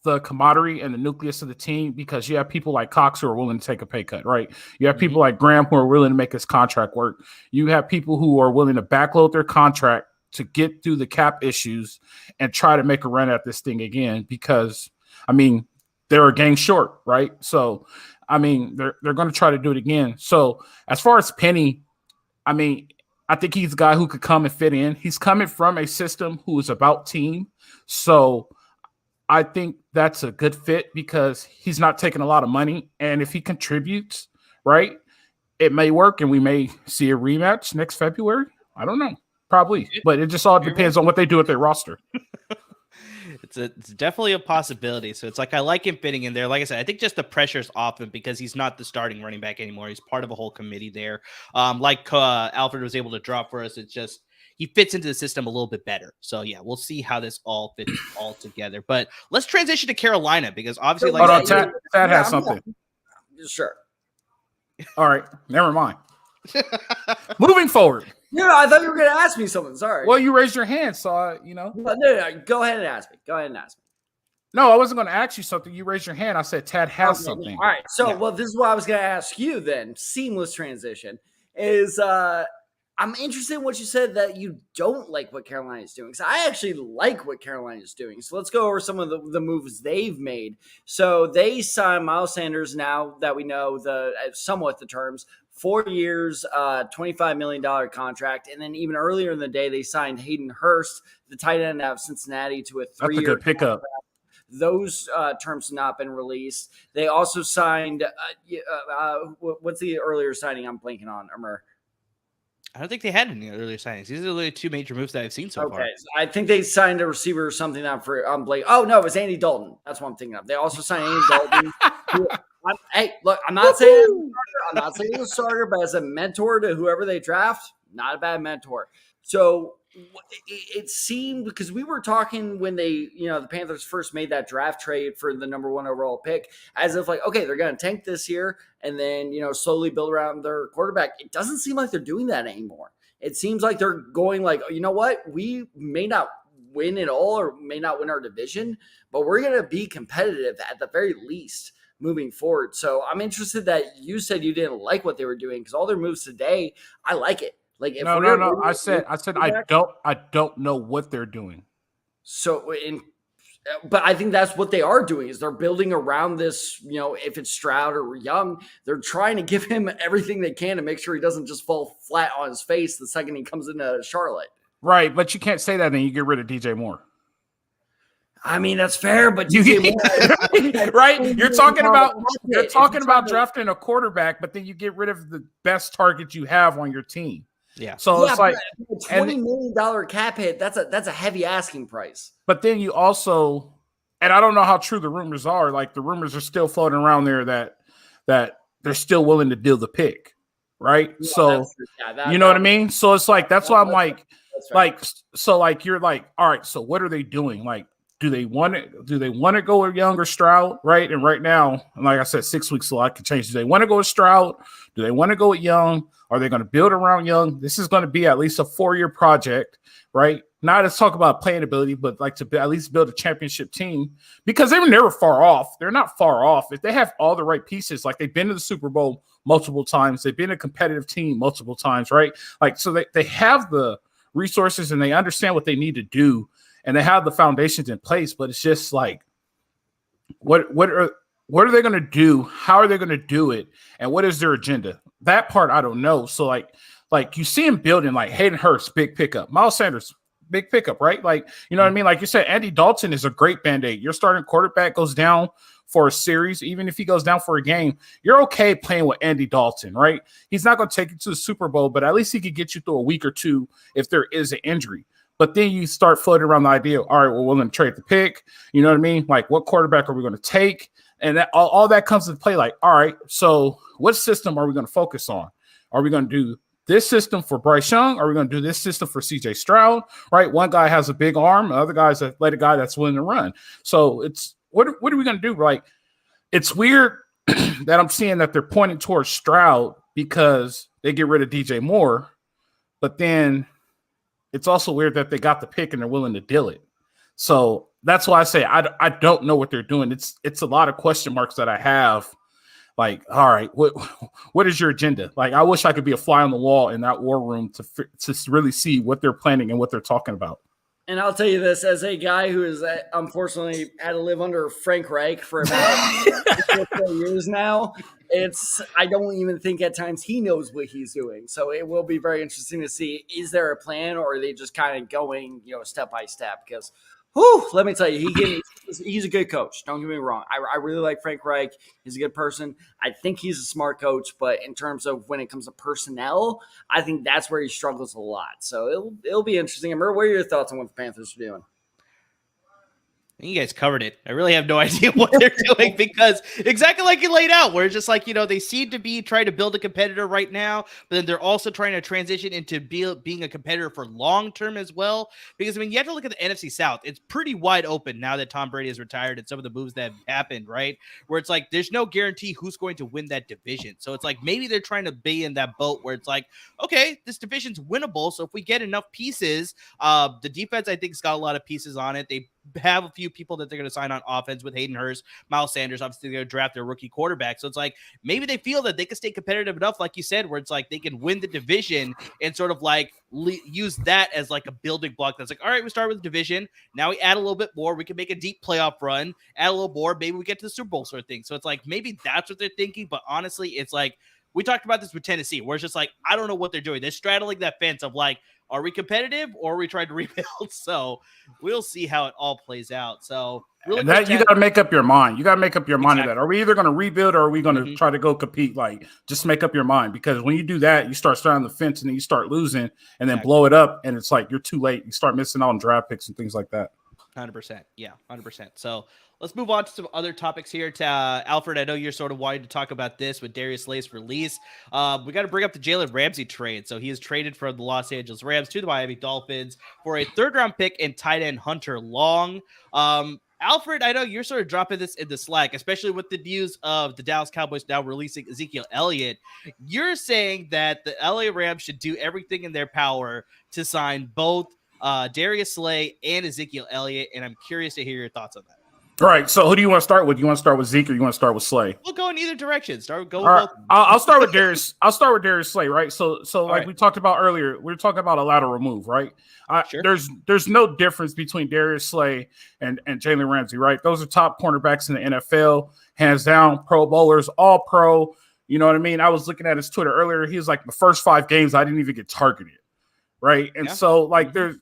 the camaraderie and the nucleus of the team because you have people like Cox who are willing to take a pay cut, right? You have people like Graham who are willing to make his contract work. You have people who are willing to backload their contract to get through the cap issues and try to make a run at this thing again because, I mean, they're a game short, right? So, I mean, they're going to try to do it again. So, as far as Penny, I mean, I think he's a guy who could come and fit in. He's coming from a system who is about team. So, I think that's a good fit because he's not taking a lot of money. And if he contributes, right, it may work and we may see a rematch next February. I don't know. Probably. But it just all depends on what they do with their roster. it's definitely a possibility. So it's like I like him fitting in there. Like I said, I think just the pressure's off him because he's not the starting running back anymore. He's part of a whole committee there. Alfred was able to drop for us. It's just he fits into the system a little bit better. So yeah, we'll see how this all fits all together. But let's transition to Carolina because obviously, like Tad has something. Sure. All right, never mind. Moving forward. Yeah, I thought you were going to ask me something. Sorry. Well, you raised your hand, so No, go ahead and ask me. No, I wasn't going to ask you something. You raised your hand. I said Tad has something. All right. So, well, this is what I was going to ask you then. Seamless transition is I'm interested in what you said that you don't like what Carolina is doing. So I actually like what Carolina is doing. So let's go over some of the moves they've made. So they signed Miles Sanders now that we know somewhat the terms. 4 years, $25 million contract. And then even earlier in the day, they signed Hayden Hurst, the tight end out of Cincinnati, to a 3-year That's a good pickup. contract. Those terms have not been released. They also signed what's the earlier signing I'm blanking on, Amir? I don't think they had any earlier signings. These are the only two major moves that I've seen so far. So I think they signed a receiver or something on Blake. Oh, no, it was Andy Dalton. That's what I'm thinking of. They also signed Andy Dalton. Hey, look, I'm not saying he's a starter, but as a mentor to whoever they draft, not a bad mentor. So it seemed, because we were talking when they, the Panthers first made that draft trade for the number 1 overall pick, as if like, okay, they're going to tank this year and then, slowly build around their quarterback. It doesn't seem like they're doing that anymore. It seems like they're going like, you know what? We may not win it all or may not win our division, but we're going to be competitive at the very least moving forward. So I'm interested that you said you didn't like what they were doing, because all their moves today, I like it. Like if no. I said I don't know what they're doing. So but I think that's what they are doing, is they're building around this, if it's Stroud or Young, they're trying to give him everything they can to make sure he doesn't just fall flat on his face the second he comes into Charlotte. Right, but you can't say that and you get rid of DJ Moore. I mean, that's fair, but right? You're talking about drafting a quarterback, but then you get rid of the best target you have on your team. Yeah. So it's like $20 million cap hit. That's a heavy asking price. But then you also, and I don't know how true the rumors are. Like the rumors are still floating around there that they're still willing to deal the pick, right? Yeah, so you know what I mean. So it's like that's why I'm like, you're like, all right. So what are they doing? Like, do they want to go with Young or Stroud, right? And right now, like I said, 6 weeks, so I can change. Do they want to go with Stroud? Do they want to go with Young? Are they going to build around Young? This is going to be at least a 4-year project, right? Not to talk about playing ability, but like to at least build a championship team, because they were never far off. They're not far off. If they have all the right pieces, like they've been to the Super Bowl multiple times, they've been a competitive team multiple times, right? Like, so they have the resources and they understand what they need to do. And they have the foundations in place, but it's just like, what are they going to do? How are they going to do it? And what is their agenda? That part I don't know. So like you see him building, like Hayden Hurst, big pickup. Miles Sanders, big pickup, right? Like, you know what I mean? Like you said, Andy Dalton is a great Band-Aid. Your starting quarterback goes down for a series, even if he goes down for a game, you're okay playing with Andy Dalton, right? He's not going to take you to the Super Bowl, but at least he could get you through a week or two if there is an injury. But then you start floating around the idea, all right, well, we're going to trade the pick. You know what I mean? Like, what quarterback are we going to take? And that, all that comes into play. Like, all right, so what system are we going to focus on? Are we going to do this system for Bryce Young? Are we going to do this system for CJ Stroud? Right? One guy has a big arm. The other guy's an athletic guy that's willing to run. So it's what are we going to do? Like, it's weird that I'm seeing that they're pointing towards Stroud because they get rid of DJ Moore, but then it's also weird that they got the pick and they're willing to deal it. So that's why I say I don't know what they're doing. It's a lot of question marks that I have. Like, all right, what is your agenda? Like, I wish I could be a fly on the wall in that war room to really see what they're planning and what they're talking about. And I'll tell you this, as a guy who has unfortunately had to live under Frank Reich for about 4 years now, I don't even think at times he knows what he's doing. So it will be very interesting to see, is there a plan or are they just kind of going, step by step? Because let me tell you, he's a good coach. Don't get me wrong. I really like Frank Reich. He's a good person. I think he's a smart coach, but in terms of when it comes to personnel, I think that's where he struggles a lot. So it'll be interesting. Amir, what are your thoughts on what the Panthers are doing? You guys covered it. I really have no idea what they're doing because exactly like you laid out, where it's just like, they seem to be trying to build a competitor right now, but then they're also trying to transition into being a competitor for long term as well. Because, you have to look at the NFC South. It's pretty wide open now that Tom Brady is retired and some of the moves that have happened, right? Where it's like, there's no guarantee who's going to win that division. So it's like, maybe they're trying to be in that boat where it's like, okay, this division's winnable. So if we get enough pieces, the defense, I think, has got a lot of pieces on it. They have a few people that they're going to sign on offense with Hayden Hurst, Miles Sanders. Obviously, they're going to draft their rookie quarterback. So it's like maybe they feel that they can stay competitive enough, like you said, where it's like they can win the division and sort of like use that as like a building block. That's like, all right, we start with the division. Now we add a little bit more. We can make a deep playoff run, add a little more. Maybe we get to the Super Bowl sort of thing. So it's like maybe that's what they're thinking. But honestly, it's like we talked about this with Tennessee, where it's just like, I don't know what they're doing. They're straddling that fence of like, are we competitive or are we trying to rebuild? So we'll see how it all plays out. So really, that you got to make up your mind. You got to make up your mind of Exactly. that. Are we either going to rebuild or are we going to try to go compete? Like, just make up your mind, because when you do that, you start straddling the fence and then you start losing and then blow it up. And it's like, you're too late. You start missing out on draft picks and things like that. 100%. Yeah, 100%. So let's move on to some other topics here. Alfred, I know you're sort of wanting to talk about this with Darius Slay's release. We got to bring up the Jalen Ramsey trade. So he is traded from the Los Angeles Rams to the Miami Dolphins for a third-round pick and tight end Hunter Long. Alfred, I know you're sort of dropping this in the Slack, especially with the news of the Dallas Cowboys now releasing Ezekiel Elliott. You're saying that the LA Rams should do everything in their power to sign both Darius Slay and Ezekiel Elliott, and I'm curious to hear your thoughts on that. All right, so who do you want to start with? You want to start with Zeke or you want to start with Slay? We'll go in either direction. I'll start with Darius. I'll start with Darius Slay, right? So like right. we talked about earlier, we were talking about a lateral move, right? Sure. There's no difference between Darius Slay and Jalen Ramsey, right? Those are top cornerbacks in the NFL, hands down, Pro Bowlers, all pro. You know what I mean? I was looking at his Twitter earlier. He was like, the first 5 games, I didn't even get targeted, right? And so like there's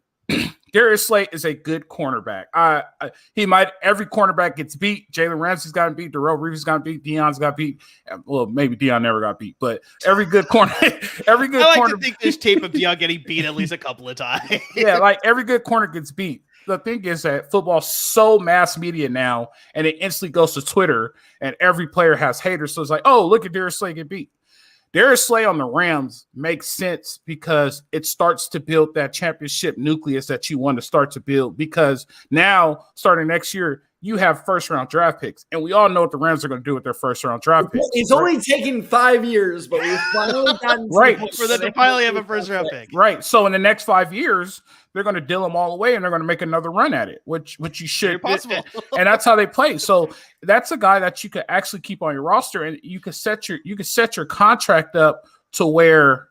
Darius Slay is a good cornerback. Every cornerback gets beat. Jalen Ramsey's gotten beat. Darrelle Reeves got beat. Deion's got beat. Well, maybe Deion never got beat, but every good corner, to think there's tape of Deion getting beat at least a couple of times. Yeah, like every good corner gets beat. The thing is that football's so mass media now, and it instantly goes to Twitter, and every player has haters. So it's like, oh, look at Darius Slay get beat. Darius Slay on the Rams makes sense because it starts to build that championship nucleus that you want to start to build, because now, starting next year, you have first-round draft picks, and we all know what the Rams are going to do with their first-round draft picks. It's only taken 5 years, but we've finally gotten for them to finally have a first-round pick. Right. So in the next 5 years, they're going to deal them all away, and they're going to make another run at it, which you should. Possible. And that's how they play. So that's a guy that you could actually keep on your roster, and you could set your contract up to where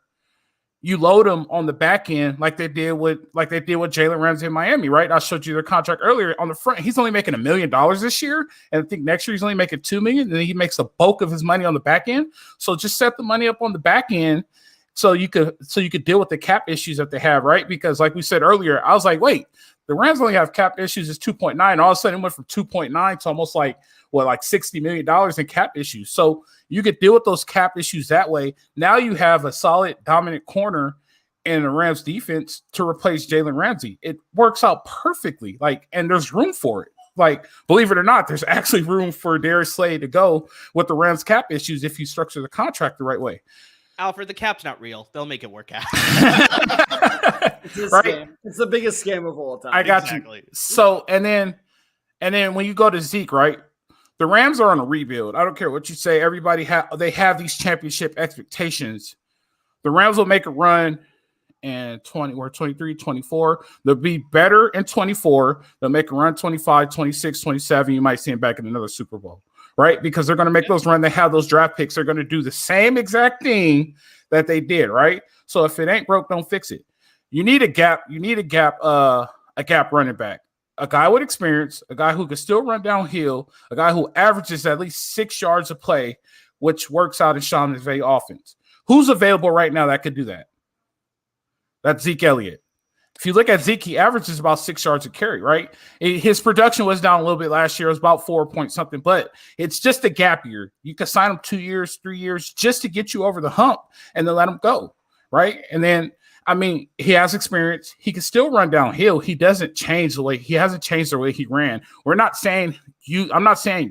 you load them on the back end like they did with Jalen Ramsey in Miami, right? I showed you their contract earlier. On the front, he's only making $1 million this year, and I think next year he's only making $2 million, and then he makes the bulk of his money on the back end. So just set the money up on the back end so you could deal with the cap issues that they have, right? Because like we said earlier, I was like, wait, the Rams only have cap issues is 2.9. All of a sudden it went from 2.9 to almost like $60 million in cap issues. So you could deal with those cap issues that way. Now you have a solid, dominant corner in the Rams defense to replace Jalen Ramsey. It works out perfectly. And there's room for it. Believe it or not, there's actually room for Darius Slay to go with the Rams cap issues if you structure the contract the right way. Alfred, the cap's not real. They'll make it work out. It's right? Scam. It's the biggest scam of all time. I got you. So, and then when you go to Zeke, right? The Rams are on a rebuild. I don't care what you say. Everybody they have these championship expectations. The Rams will make a run in 23, 24. They'll be better in 24. They'll make a run 25, 26, 27. You might see them back in another Super Bowl, right? Because they're going to make those runs. They have those draft picks. They're going to do the same exact thing that they did, right? So if it ain't broke, don't fix it. You need a gap. You need a gap running back. A guy with experience, a guy who can still run downhill, a guy who averages at least 6 yards a play, which works out in Sean McVay offense. Who's available right now that could do that? That's Zeke Elliott. If you look at Zeke, he averages about 6 yards a carry, right? His production was down a little bit last year. It was about 4 point something, but it's just a gap year. You can sign him 2 years, 3 years just to get you over the hump and then let him go, right? And then I mean, he has experience. He can still run downhill. He hasn't changed the way he ran. I'm not saying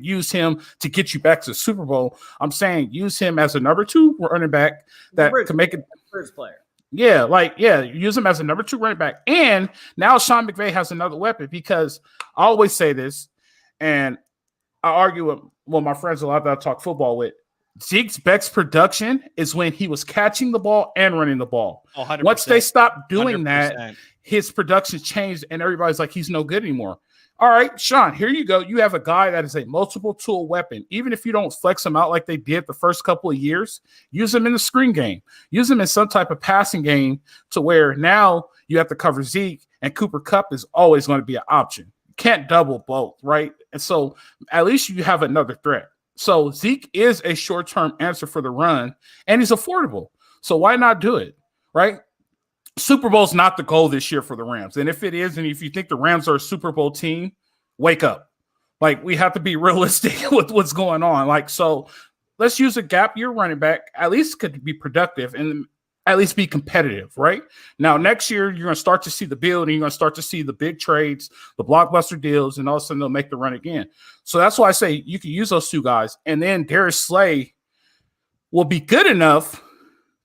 use him to get you back to the Super Bowl. I'm saying use him as a number 2 running back that can make it first player. Use him as a number 2 running back. And now Sean McVay has another weapon, because I always say this, and I argue with my friends a lot that I talk football with. Zeke's best production is when he was catching the ball and running the ball. 100%. Once they stopped doing 100%. that, his production changed, and everybody's like, he's no good anymore. All right, Sean, here you go. You have a guy that is a multiple tool weapon. Even if you don't flex him out like they did the first couple of years, use him in the screen game. Use him in some type of passing game to where now you have to cover Zeke, and Cooper Kupp is always going to be an option. You can't double both, right? And so at least you have another threat. So Zeke is a short-term answer for the run, and he's affordable. So why not do it, right? Super Bowl's not the goal this year for the Rams. And if it is, and if you think the Rams are a Super Bowl team, wake up. Like, we have to be realistic with what's going on. Like, so let's use a gap year running back, at least could be productive and at least be competitive, right? Now, next year, you're going to start to see the build, and you're going to start to see the big trades, the blockbuster deals, and all of a sudden they'll make the run again. So that's why I say you can use those 2 guys. And then Darius Slay will be good enough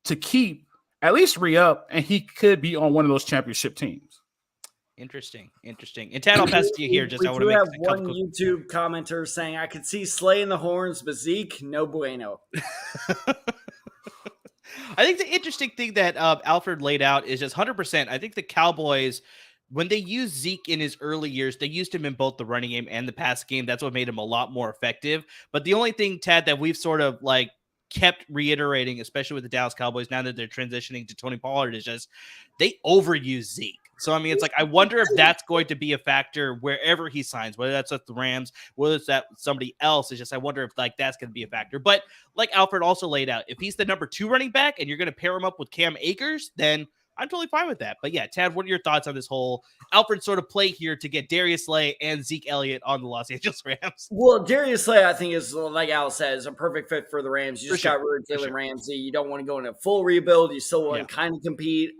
to keep at least re-up, and he could be on one of those championship teams. Interesting. And Tad, I'll pass it to you here. Just I want to have one YouTube commenter saying, I could see Slay in the horns, but Zeke, no bueno. I think the interesting thing that Alfred laid out is just 100%. I think the Cowboys, when they used Zeke in his early years, they used him in both the running game and the pass game. That's what made him a lot more effective. But the only thing, Tad, that we've sort of like kept reiterating, especially with the Dallas Cowboys, now that they're transitioning to Tony Pollard, is just they overuse Zeke. So, I mean, it's like, I wonder if that's going to be a factor wherever he signs, whether that's with the Rams, whether it's that somebody else. It's just, I wonder if like that's going to be a factor. But like Alfred also laid out, if he's the number 2 running back and you're going to pair him up with Cam Akers, then I'm totally fine with that. But yeah, Tad, what are your thoughts on this whole Alfred sort of play here to get Darius Slay and Zeke Elliott on the Los Angeles Rams? Well, Darius Slay, I think, is, like Al says, a perfect fit for the Rams. You just got rid of Jalen Ramsey. You don't want to go in a full rebuild. You still want to kind of compete.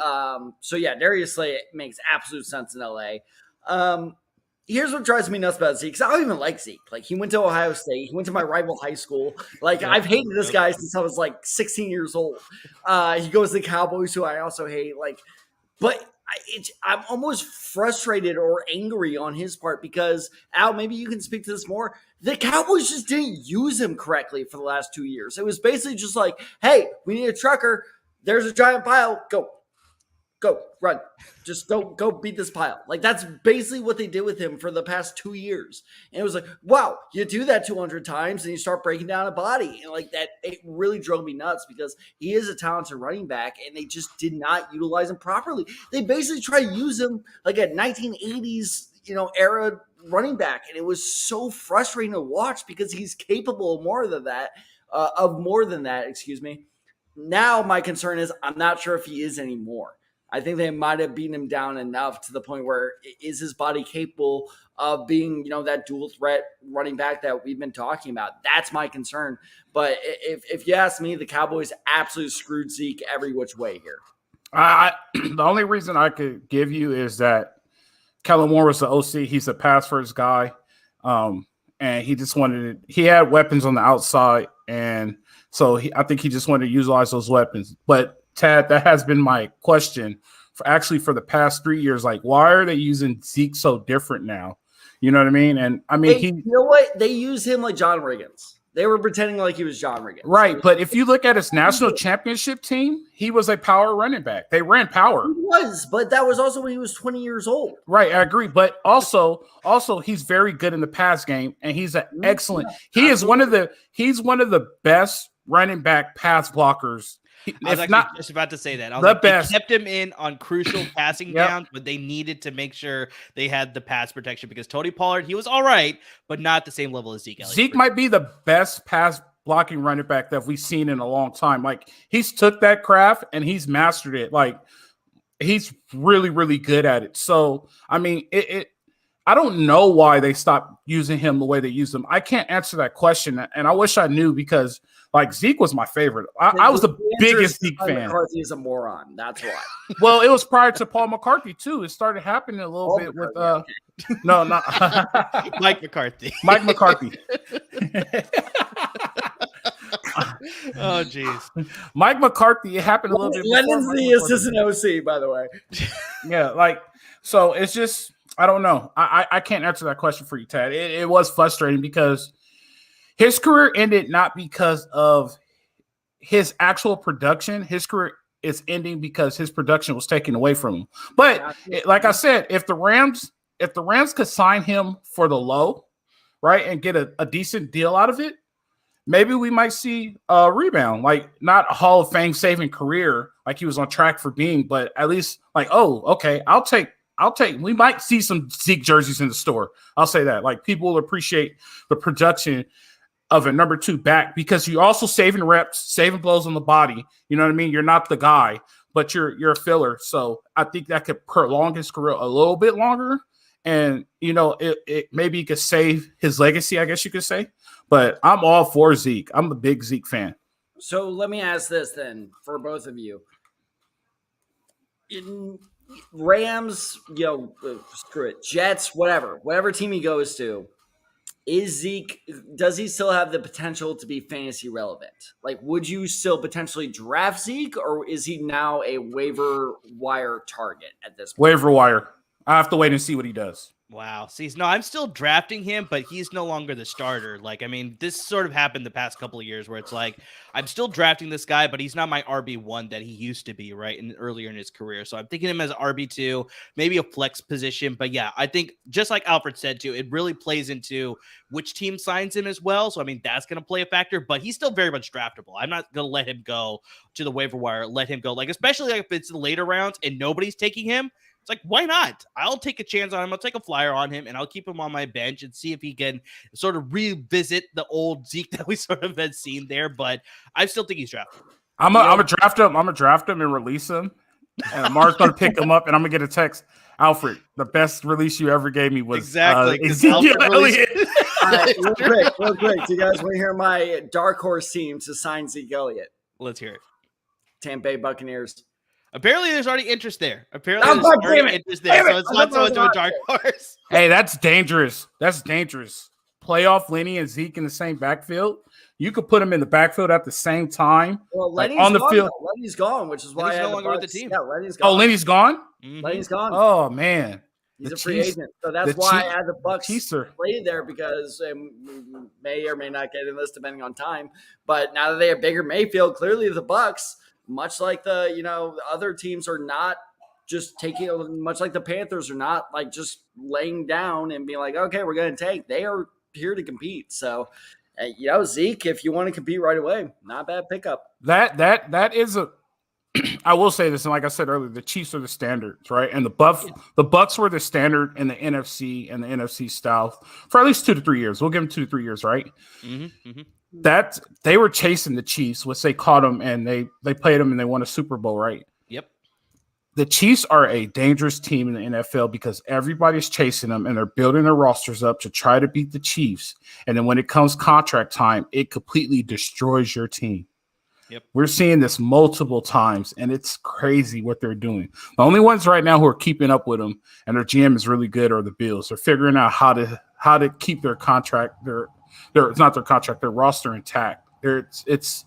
So yeah, Darius Slay makes absolute sense in LA. Here's what drives me nuts about Zeke, because I don't even like Zeke. Like, he went to Ohio State. He went to my rival high school. Like, I've hated this guy since I was, like, 16 years old. He goes to the Cowboys, who I also hate. Like, but I'm almost frustrated or angry on his part because, Al, maybe you can speak to this more. The Cowboys just didn't use him correctly for the last 2 years. It was basically just like, hey, we need a trucker. There's a giant pile. Go, run. Just go beat this pile. Like, that's basically what they did with him for the past 2 years. And it was like, wow, you do that 200 times and you start breaking down a body. And like that, it really drove me nuts because he is a talented running back and they just did not utilize him properly. They basically tried to use him like a 1980s, era running back. And it was so frustrating to watch because he's capable of more than that, excuse me. Now my concern is I'm not sure if he is anymore. I think they might have beaten him down enough to the point where is his body capable of being, that dual threat running back that we've been talking about? That's my concern. But if you ask me, the Cowboys absolutely screwed Zeke every which way here. The only reason I could give you is that Kellen Moore was the OC. He's a pass first guy. And he had weapons on the outside. And so I think he just wanted to utilize those weapons. But Tad, that has been my question for the past 3 years. Like, why are they using Zeke so different now? You know what I mean? And I mean, you know what? They use him like John Riggins. They were pretending like he was John Riggins. Right. But if you look at his national championship team, he was a power running back. They ran power. He was, but that was also when he was 20 years old. Right. I agree. But also he's very good in the pass game. And he's an excellent. He's one of the best running back pass blockers. I was actually just about to say that. They kept him in on crucial passing downs, but they needed to make sure they had the pass protection because Tony Pollard, he was all right, but not the same level as Zeke Elliott. Zeke might be the best pass blocking running back that we've seen in a long time. Like, he's took that craft and he's mastered it. Like, he's really, really good at it. So, I mean, I don't know why they stopped using him the way they use him. I can't answer that question, and I wish I knew because Like Zeke was my favorite. I was the biggest Zeke fan. McCarthy is a moron. That's why. Well, it was prior to Paul McCarthy too. It started happening a little bit with no, not Mike McCarthy. Mike McCarthy. Oh, jeez. Mike McCarthy. It happened a little bit. Lennon's the assistant OC, by the way. Yeah, like so. It's just I don't know. I can't answer that question for you, Tad. It was frustrating because his career ended not because of his actual production. His career is ending because his production was taken away from him. But like I said, if the Rams could sign him for the low, right, and get a decent deal out of it, maybe we might see a rebound. Like not a Hall of Fame saving career like he was on track for being, but at least like, oh, okay, I'll take. We might see some Zeke jerseys in the store. I'll say that. Like people will appreciate the production of a number 2 back because you're also saving reps, saving blows on the body. You know what I mean? You're not the guy, but you're a filler. So I think that could prolong his career a little bit longer. And, you know, it maybe could save his legacy, I guess you could say. But I'm all for Zeke. I'm a big Zeke fan. So let me ask this then for both of you. In Rams, screw it, Jets, whatever team he goes to, does he still have the potential to be fantasy relevant? Like, would you still potentially draft Zeke, or is he now a waiver wire target at this point? Waiver wire. I have to wait and see what he does. Wow. See, no, I'm still drafting him, but he's no longer the starter. Like, I mean, this sort of happened the past couple of years where it's like, I'm still drafting this guy, but he's not my RB1 that he used to be, right? And earlier in his career. So I'm thinking him as RB2, maybe a flex position. But yeah, I think just like Alfred said too, it really plays into which team signs him as well. So, I mean, that's going to play a factor, but he's still very much draftable. I'm not going to let him go to the waiver wire, let him go. Like, especially like if it's the later rounds and nobody's taking him. It's like, why not? I'll take a chance on him. I'll take a flyer on him, and I'll keep him on my bench and see if he can sort of revisit the old Zeke that we sort of had seen there. But I still think he's drafted. I'm gonna draft him. I'm gonna draft him and release him. And Amar's gonna pick him up, and I'm gonna get a text. Alfred, the best release you ever gave me was exactly Ezekiel Elliott. Real quick. Do you guys want to hear my dark horse team to sign Zeke Elliott? Let's hear it. Tampa Bay Buccaneers. Apparently, there's already interest there. So it's not so much of a dark horse. Hey, that's dangerous. Playoff Lenny and Zeke in the same backfield. You could put them in the backfield at the same time. Well, Lenny's on the field. Lenny's gone, which is why he's no longer with the team. Yeah, Lenny's gone. Oh, Lenny's gone? Mm-hmm. Lenny's gone. Oh, man. He's a free agent. So that's why I had the Bucs played there because we may or may not get in this depending on time. But now that they have Baker Mayfield, clearly the Bucs, much like the other teams are not just taking, much like the Panthers are not like just laying down and being like, okay, we're going to take. They are here to compete. So, Zeke, if you want to compete right away, not a bad pickup. That is a. I will say this, and like I said earlier, the Chiefs are the standards, right? And the Bucs were the standard in the NFC and the NFC South for at least 2 to 3 years. We'll give them 2 to 3 years, right? Mm-hmm, mm-hmm. That they were chasing the Chiefs, which they caught them and they played them and they won a Super Bowl, right? Yep. The Chiefs are a dangerous team in the NFL because everybody's chasing them and they're building their rosters up to try to beat the Chiefs. And then when it comes contract time, it completely destroys your team. Yep. We're seeing this multiple times, and it's crazy what they're doing. The only ones right now who are keeping up with them, and their GM is really good, are the Bills. They're figuring out how to keep their contract, their roster intact. It's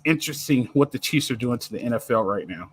interesting what the Chiefs are doing to the NFL right now.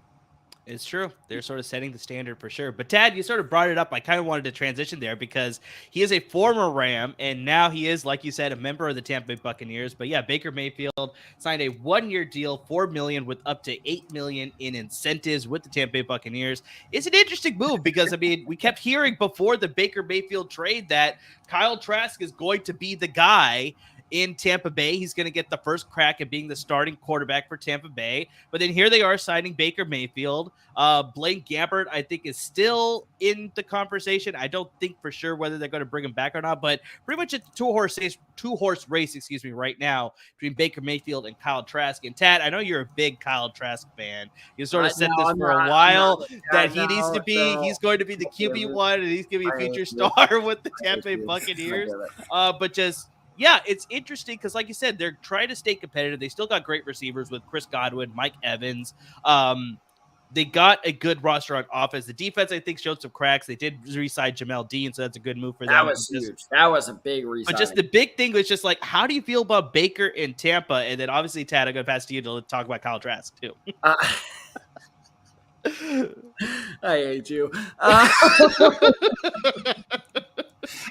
It's true. They're sort of setting the standard for sure. But Tad, you sort of brought it up. I kind of wanted to transition there because he is a former Ram, and now he is, like you said, a member of the Tampa Bay Buccaneers. But yeah, Baker Mayfield signed a 1-year deal, $4 million with up to $8 million in incentives with the Tampa Bay Buccaneers. It's an interesting move because, I mean, we kept hearing before the Baker Mayfield trade that Kyle Trask is going to be the guy in Tampa Bay. He's going to get the first crack at being the starting quarterback for Tampa Bay. But then here they are signing Baker Mayfield. Blaine Gabbert, I think, is still in the conversation. I don't think for sure whether they're going to bring him back or not, but pretty much it's a two-horse race, right now between Baker Mayfield and Kyle Trask. And Tad, I know you're a big Kyle Trask fan. You sort of said this for a while that he needs to be, he's going to be the QB1 and he's going to be a feature star with the Tampa Bay Buccaneers. But just, yeah, it's interesting because, like you said, they're trying to stay competitive. They still got great receivers with Chris Godwin, Mike Evans. They got a good roster on offense. The defense, I think, showed some cracks. They did re-sign Jamel Dean, so that's a good move for That them. was huge. That was a big resign. But just the big thing was just like, how do you feel about Baker in Tampa? And then obviously, Tad, I'm going to pass to you to talk about Kyle Trask too. I hate you.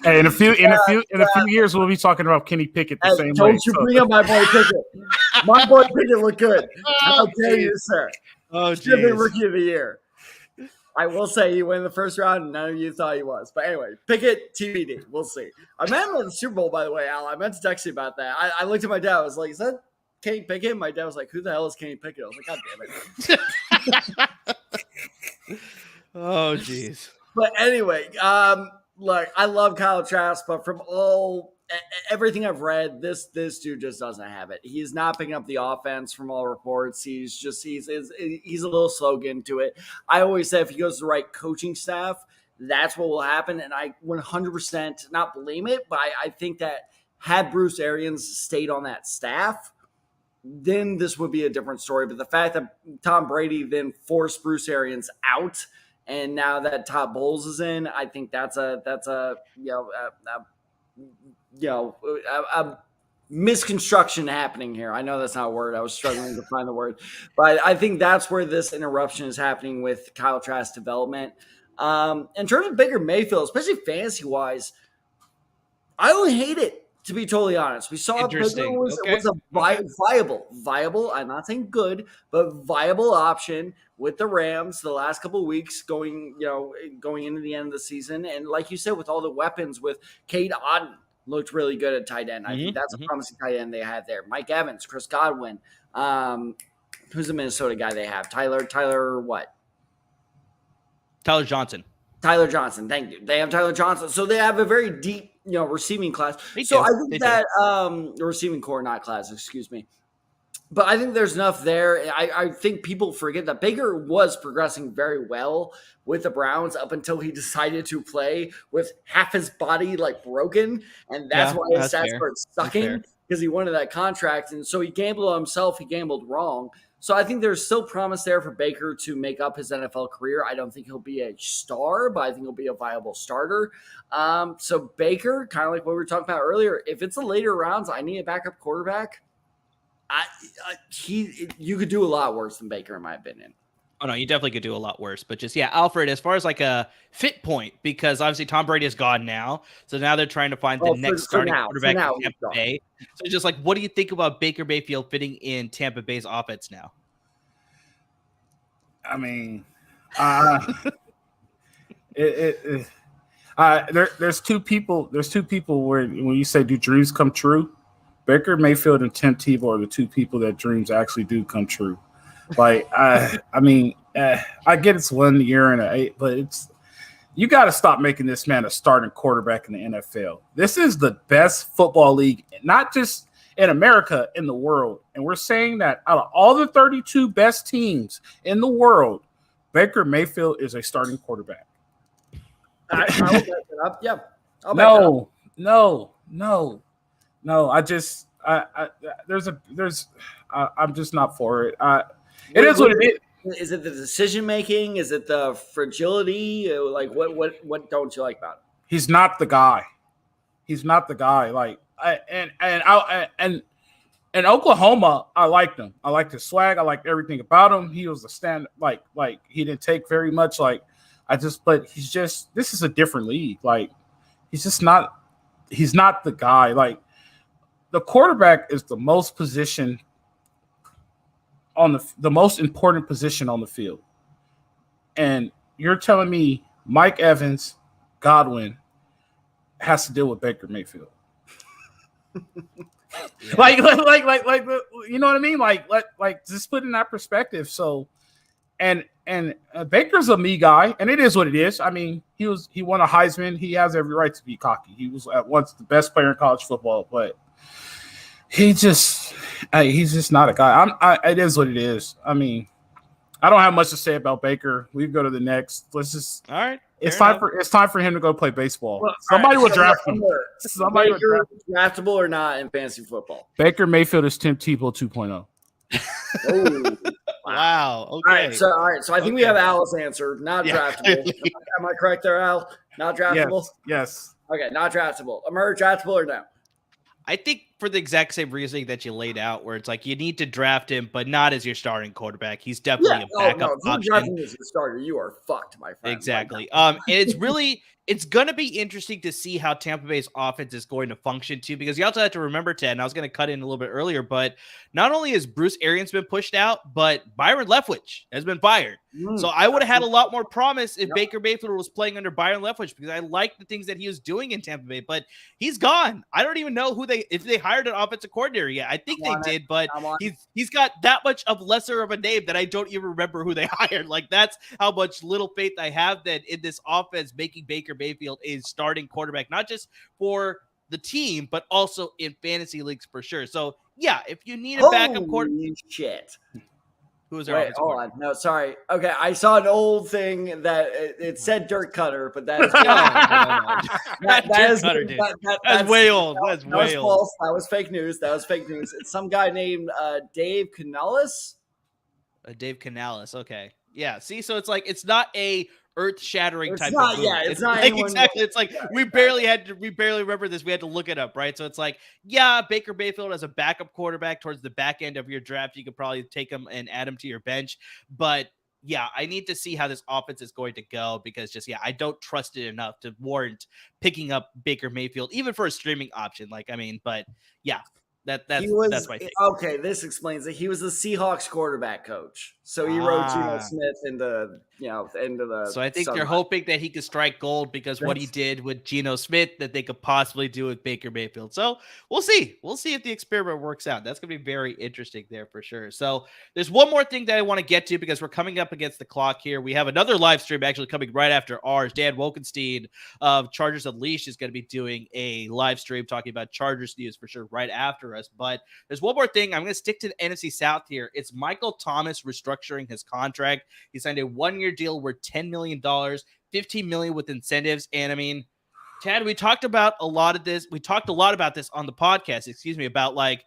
Hey, in a few years, we'll be talking about Kenny Pickett the same way. Don't you bring up my boy Pickett. My boy Pickett looked good. How dare you, sir? Oh, Should have been Rookie of the Year. I will say he went in the first round, and none of you thought he was. But anyway, Pickett, TBD. We'll see. I met him at the Super Bowl, by the way, Al. I meant to text you about that. I looked at my dad. I was like, is that Kenny Pickett? My dad was like, who the hell is Kenny Pickett? I was like, God damn it. Oh, jeez. But anyway, look, I love Kyle Trask, but from everything I've read, this dude just doesn't have it. He's not picking up the offense from all reports. He's a little slow getting to it. I always say if he goes to the right coaching staff, that's what will happen. And I 100% not blame it, but I think that had Bruce Arians stayed on that staff, then this would be a different story. But the fact that Tom Brady then forced Bruce Arians out, and now that Todd Bowles is in, I think that's a misconstruction happening here. I know that's not a word. I was struggling to find the word, but I think that's where this interruption is happening with Kyle Trask's development. In terms of Baker Mayfield, especially fantasy wise, I don't hate it. To be totally honest, we saw Baker was a viable. I'm not saying good, but viable option with the Rams the last couple of weeks going into the end of the season. And like you said, with all the weapons with Cade Otton looked really good at tight end. I think that's a promising tight end they had there. Mike Evans, Chris Godwin. Who's the Minnesota guy they have? Tyler what? Tyler Johnson. Thank you. They have Tyler Johnson. So they have a very deep, receiving class. I think that receiving core, not class, excuse me. But I think there's enough there. I think people forget that Baker was progressing very well with the Browns up until he decided to play with half his body broken. And that's why his stats started sucking, because he wanted that contract. And so he gambled on himself. He gambled wrong. So I think there's still promise there for Baker to make up his NFL career. I don't think he'll be a star, but I think he'll be a viable starter. So Baker, kind of like what we were talking about earlier, if it's the later rounds, I need a backup quarterback. You could do a lot worse than Baker, in my opinion. Oh, no, you definitely could do a lot worse. But just, Alfred, as far as a fit point, because obviously Tom Brady is gone now. So now they're trying to find the next starting quarterback in Tampa Bay. So just what do you think about Baker Mayfield fitting in Tampa Bay's offense now? I mean, there's two people where when you say do dreams come true, Baker Mayfield and Tim Tebow are the two people that dreams actually do come true. I get it's 1 year and 8, but you got to stop making this man a starting quarterback in the NFL. This is the best football league, not just in America, in the world. And we're saying that out of all the 32 best teams in the world, Baker Mayfield is a starting quarterback. I'll back it up. Yeah. No. I'm just not for it. It is what it is. Is it the decision making? Is it the fragility? What don't you like about it? He's not the guy. In Oklahoma, I liked him. I liked his swag. I liked everything about him. He was a stand he didn't take very much. But this is a different league. He's not the guy. The quarterback is the most position on the most important position on the field. And you're telling me Mike Evans, Godwin has to deal with Baker Mayfield. Yeah. You know what I mean? Just put in that perspective. So, and Baker's a me guy, and it is what it is. I mean, he won a Heisman. He has every right to be cocky. He was at once the best player in college football, but he's just not a guy. It is what it is. I mean, I don't have much to say about Baker. We can go to the next. Let's just. All right. It's time for him to go play baseball. Well, Somebody will so draft him. Somebody will Baker, draft him. draftable or not in fantasy football? Baker Mayfield is Tim Tebow 2.0. Oh, wow. Okay. All right. So I think we have Al's answer. Not draftable. Am I correct there, Al? Not draftable. Yes. Okay, not draftable. Amir, draftable or no? I think for the exact same reasoning that you laid out, where it's like you need to draft him, but not as your starting quarterback. He's definitely a backup If you're drafting as a starter, you are fucked, my friend. Exactly. And it's going to be interesting to see how Tampa Bay's offense is going to function too, because you also have to remember, Ted, and I was going to cut in a little bit earlier, but not only has Bruce Arians been pushed out, but Byron Leftwich has been fired. So I would have had a lot more promise if Baker Mayfield was playing under Byron Leftwich, because I like the things that he was doing in Tampa Bay, but he's gone. I don't even know if they hired an offensive coordinator yet. I think they did, but he's got that much of lesser of a name that I don't even remember who they hired. Like, that's how much little faith I have that in this offense making Baker Mayfield a starting quarterback, not just for the team, but also in fantasy leagues for sure. So yeah, if you need a backup quarterback, shit. Who is there? Hold on. No, sorry. Okay, I saw an old thing that it said Dirt Cutter, but that's that's way old. That's way old. False. That was fake news. It's some guy named Dave Canales. Dave Canales. Okay. Yeah. See, so it's like it's not a earth-shattering type of move. Yeah, it's not like, exactly. It's like we barely remember this. We had to look it up, right? So it's like, yeah, Baker Mayfield as a backup quarterback towards the back end of your draft, you could probably take him and add him to your bench. But yeah, I need to see how this offense is going to go, because I don't trust it enough to warrant picking up Baker Mayfield, even for a streaming option. But yeah. That's my take. Okay, this explains it. He was the Seahawks quarterback coach, so he wrote JuJu Smith into the. So I think they're hoping that he could strike gold, because what he did with Geno Smith, that they could possibly do with Baker Mayfield. So we'll see. We'll see if the experiment works out. That's going to be very interesting there for sure. So there's one more thing that I want to get to, because we're coming up against the clock here. We have another live stream actually coming right after ours. Dan Wolkenstein of Chargers Unleashed is going to be doing a live stream talking about Chargers news for sure right after us. But there's one more thing. I'm going to stick to the NFC South here. It's Michael Thomas restructuring his contract. He signed a 1-year deal worth $10 million, $15 million with incentives. And I mean, Tad, we talked about a lot of this. We talked a lot about this on the podcast, about like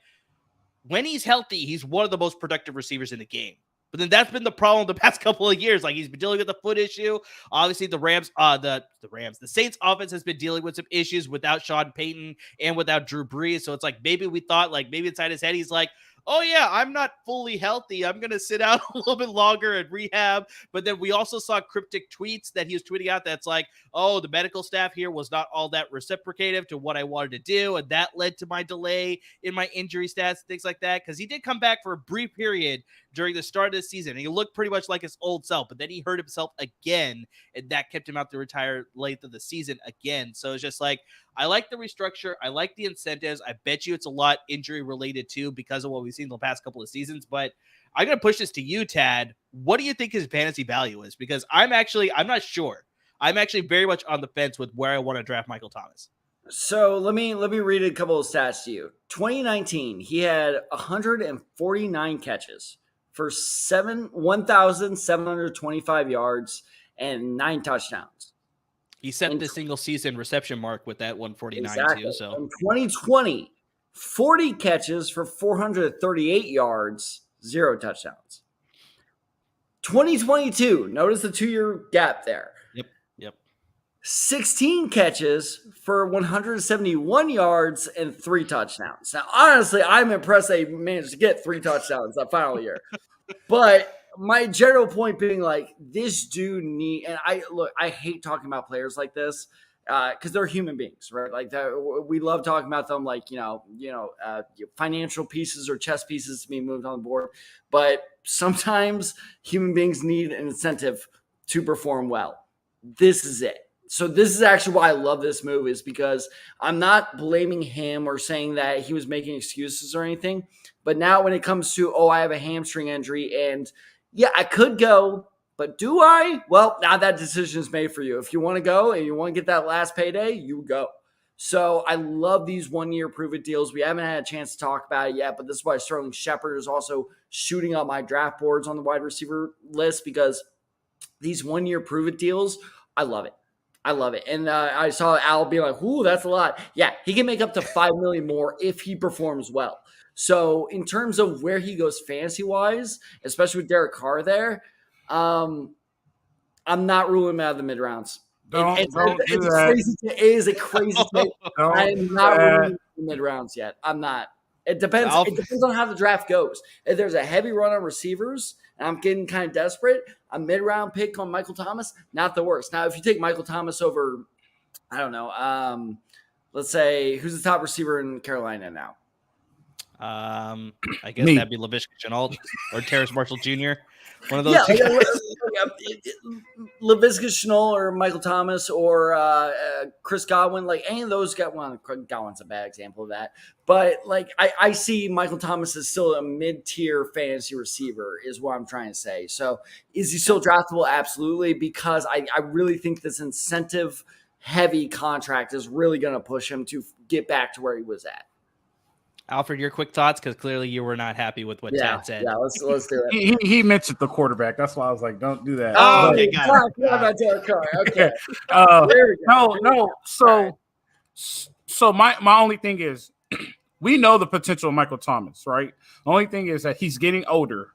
when he's healthy, he's one of the most productive receivers in the game. But then that's been the problem the past couple of years. Like, he's been dealing with the foot issue. Obviously, the Saints offense has been dealing with some issues without Sean Payton and without Drew Brees. So it's like, maybe we thought, like, maybe inside his head, he's like, oh yeah, I'm not fully healthy. I'm going to sit out a little bit longer and rehab. But then we also saw cryptic tweets that he was tweeting out that's like, oh, the medical staff here was not all that reciprocative to what I wanted to do. And that led to my delay in my injury stats, things like that. Because he did come back for a brief period during the start of the season. And he looked pretty much like his old self, but then he hurt himself again. And that kept him out the entire length of the season again. So it's just like, I like the restructure. I like the incentives. I bet you it's a lot injury related too, because of what we've seen the past couple of seasons. But I'm going to push this to you, Tad. What do you think his fantasy value is? Because I'm not sure. I'm actually very much on the fence with where I want to draft Michael Thomas. So let me read a couple of stats to you. 2019, he had 149 catches for 1,725 yards and 9 touchdowns. He set the single season reception mark with that 149 too. So in 2020, 40 catches for 438 yards, 0 touchdowns. 2022, notice the 2-year gap there. Yep. 16 catches for 171 yards and 3 touchdowns. Now, honestly, I'm impressed they managed to get 3 touchdowns that final year. But my general point being, like, this dude and I hate talking about players like this because they're human beings, right? Like, we love talking about them, like, financial pieces or chess pieces to be moved on the board. But sometimes human beings need an incentive to perform well. This is it. So this is actually why I love this move, is because I'm not blaming him or saying that he was making excuses or anything. But now when it comes to, I have a hamstring injury and yeah, I could go, but do I? Well, now that decision is made for you. If you want to go and you want to get that last payday, you go. So I love these 1-year prove-it deals. We haven't had a chance to talk about it yet, but this is why Sterling Shepard is also shooting up my draft boards on the wide receiver list, because these 1-year prove-it deals, I love it. I love it. And I saw Al be like, ooh, that's a lot. Yeah, he can make up to $5 million more if he performs well. So in terms of where he goes fantasy-wise, especially with Derek Carr there, I'm not ruling him out of the mid-rounds. Don't do that. Crazy. It is a crazy take. I am not ruling the mid-rounds yet. I'm not. It depends. It depends on how the draft goes. If there's a heavy run on receivers and I'm getting kind of desperate, a mid-round pick on Michael Thomas, not the worst. Now, if you take Michael Thomas over, I don't know, let's say, who's the top receiver in Carolina now? I guess that'd be Laviska Shenault or Terrace Marshall Jr. One of those two guys. Laviska Shenault or Michael Thomas or Chris Godwin, like any of those guys. Well, Godwin's a bad example of that. But like I see Michael Thomas as still a mid-tier fantasy receiver is what I'm trying to say. So is he still draftable? Absolutely, because I really think this incentive-heavy contract is really going to push him to get back to where he was at. Alfred, your quick thoughts, because clearly you were not happy with what Tad said. Yeah, let's do it. He mentioned the quarterback. That's why I was like, don't do that. Oh, okay, got it. Okay. No. So my only thing is, we know the potential of Michael Thomas, right? The only thing is that he's getting older.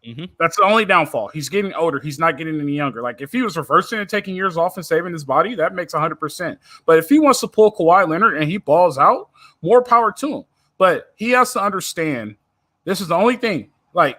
Mm-hmm. That's the only downfall. He's getting older. He's not getting any younger. Like if he was reversing and taking years off and saving his body, that makes 100%. But if he wants to pull Kawhi Leonard and he balls out, more power to him. But he has to understand, this is the only thing. Like,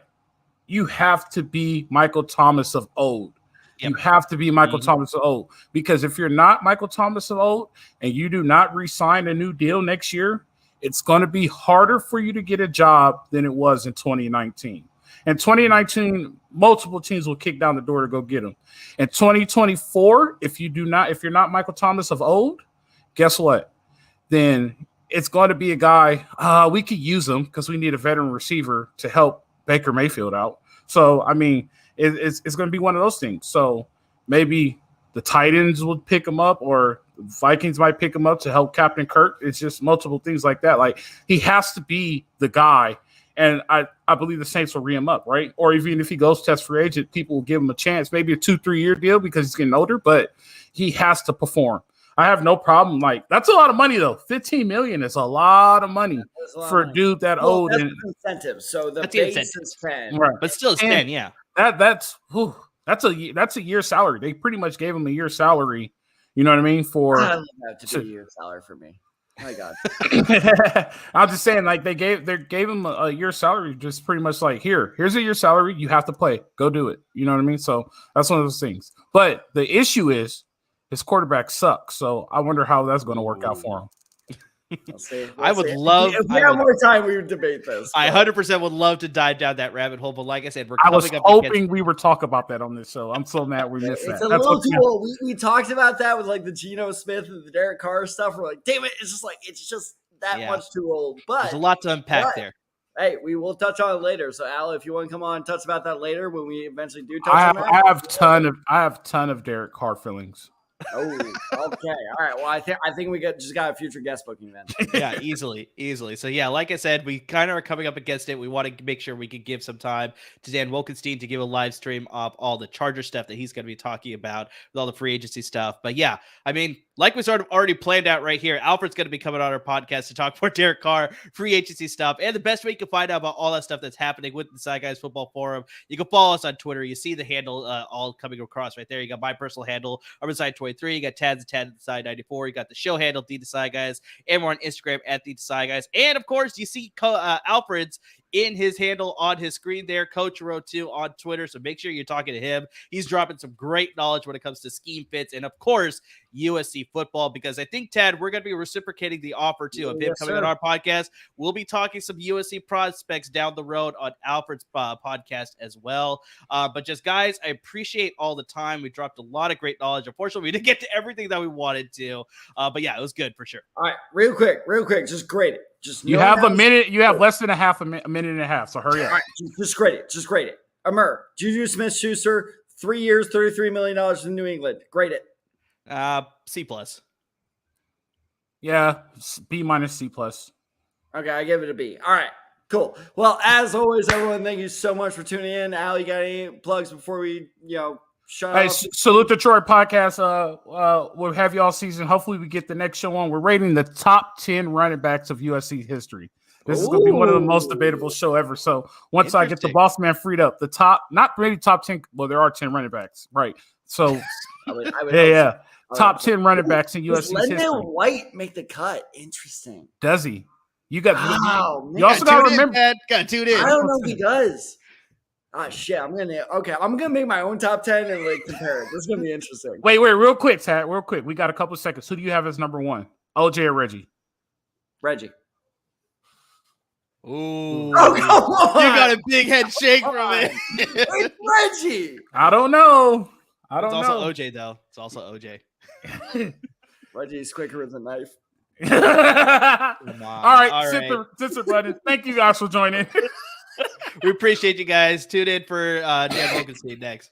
you have to be Michael Thomas of old. Yep. You have to be Michael Thomas of old. Because if you're not Michael Thomas of old and you do not re-sign a new deal next year, it's going to be harder for you to get a job than it was in 2019. In 2019, multiple teams will kick down the door to go get him. In 2024, if you're not Michael Thomas of old, guess what? Then it's going to be a guy, we could use him because we need a veteran receiver to help Baker Mayfield out. So, I mean, it's going to be one of those things. So maybe the Titans will pick him up or the Vikings might pick him up to help Captain Kirk. It's just multiple things like that. Like, he has to be the guy. And I believe the Saints will re him up, right? Or even if he goes test free agent, people will give him a chance, maybe a 2-3 year deal because he's getting older, but he has to perform. I have no problem. Like, that's a lot of money, though. $15 million is a lot of money for a dude that old. That's the incentive. So the base is 10, right? But still, it's 10. Yeah, that's a year's salary. They pretty much gave him a year's salary. You know what I mean? I don't have to be a year's salary for me. Oh my God. I'm just saying, like they gave him a year's salary, just pretty much like here's a year's salary. You have to play. Go do it. You know what I mean? So that's one of those things. But the issue is, his quarterback sucks, so I wonder how that's going to work out for him. I would love. If we have more time, we would debate this. I 100% would love to dive down that rabbit hole, but like I said, I was hoping we would talk about that on this show. I'm so mad we missed that. It's a little too old. We talked about that with like the Geno Smith and the Derek Carr stuff. We're like, damn it, it's just that much too old. But there's a lot to unpack there. Hey, we will touch on it later. So, Al, if you want to come on and touch about that later when we eventually do touch on that. I have ton of Derek Carr feelings. Oh, okay. All right. Well, I think we just got a future guest booking then. Yeah, easily. So yeah, like I said, we kind of are coming up against it. We want to make sure we could give some time to Dan Wilkenstein to give a live stream of all the Charger stuff that he's going to be talking about with all the free agency stuff. But yeah, I mean, like we sort of already planned out right here, Alfred's going to be coming on our podcast to talk more Derek Carr, free agency stuff, and the best way you can find out about all that stuff that's happening with the Side Guys Football Forum. You can follow us on Twitter. You see the handle all coming across right there. You got my personal handle, UrbanSide23. You got Tad's Tad at the Side 94. You got the show handle, The Side Guys, and we're on Instagram at The Side Guys. And of course, you see Alfred's in his handle on his screen there, Coach Row 2 on Twitter. So make sure you're talking to him. He's dropping some great knowledge when it comes to scheme fits and, of course, USC football, because I think, Tad, we're going to be reciprocating the offer, too, of him coming on our podcast. We'll be talking some USC prospects down the road on Alfred's podcast as well. But just, guys, I appreciate all the time. We dropped a lot of great knowledge. Unfortunately, we didn't get to everything that we wanted to. But, yeah, it was good for sure. All right, real quick, just grade it. You have a minute. You have less than a minute and a half. So hurry up. All right, just grade it. Amir, JuJu Smith-Schuster, 3 years, $33 million in New England. Grade it. C+. Yeah, B minus C plus. Okay, I give it a B. All right, cool. Well, as always, everyone, thank you so much for tuning in. Al, you got any plugs before we, shut Hey, off? Salute Detroit podcast. We'll have you all season. Hopefully, we get the next show on. We're rating the top 10 running backs of USC history. This is going to be one of the most debatable show ever. So once I get the boss man freed up, the top, not really top 10. Well, there are 10 running backs, right? So I would yeah. Top 10 running backs in USC history. Lendon White make the cut? Interesting. Does he? You got. Wow, you also got to remember. Got tuned in. I don't know if he does. Ah, shit. I'm gonna make my own top 10 and compare it. This is gonna be interesting. Wait, real quick, Tad. Real quick. We got a couple of seconds. Who do you have as number one? OJ or Reggie? Reggie. Ooh. Oh, come on. You got a big head shake from it. It's Reggie. I don't know. It's also OJ, though. It's also OJ. Reggie's quicker with a knife. All right. Sit, buddy. Thank you guys for joining. We appreciate you guys. Tune in for Dan Wilkinson next.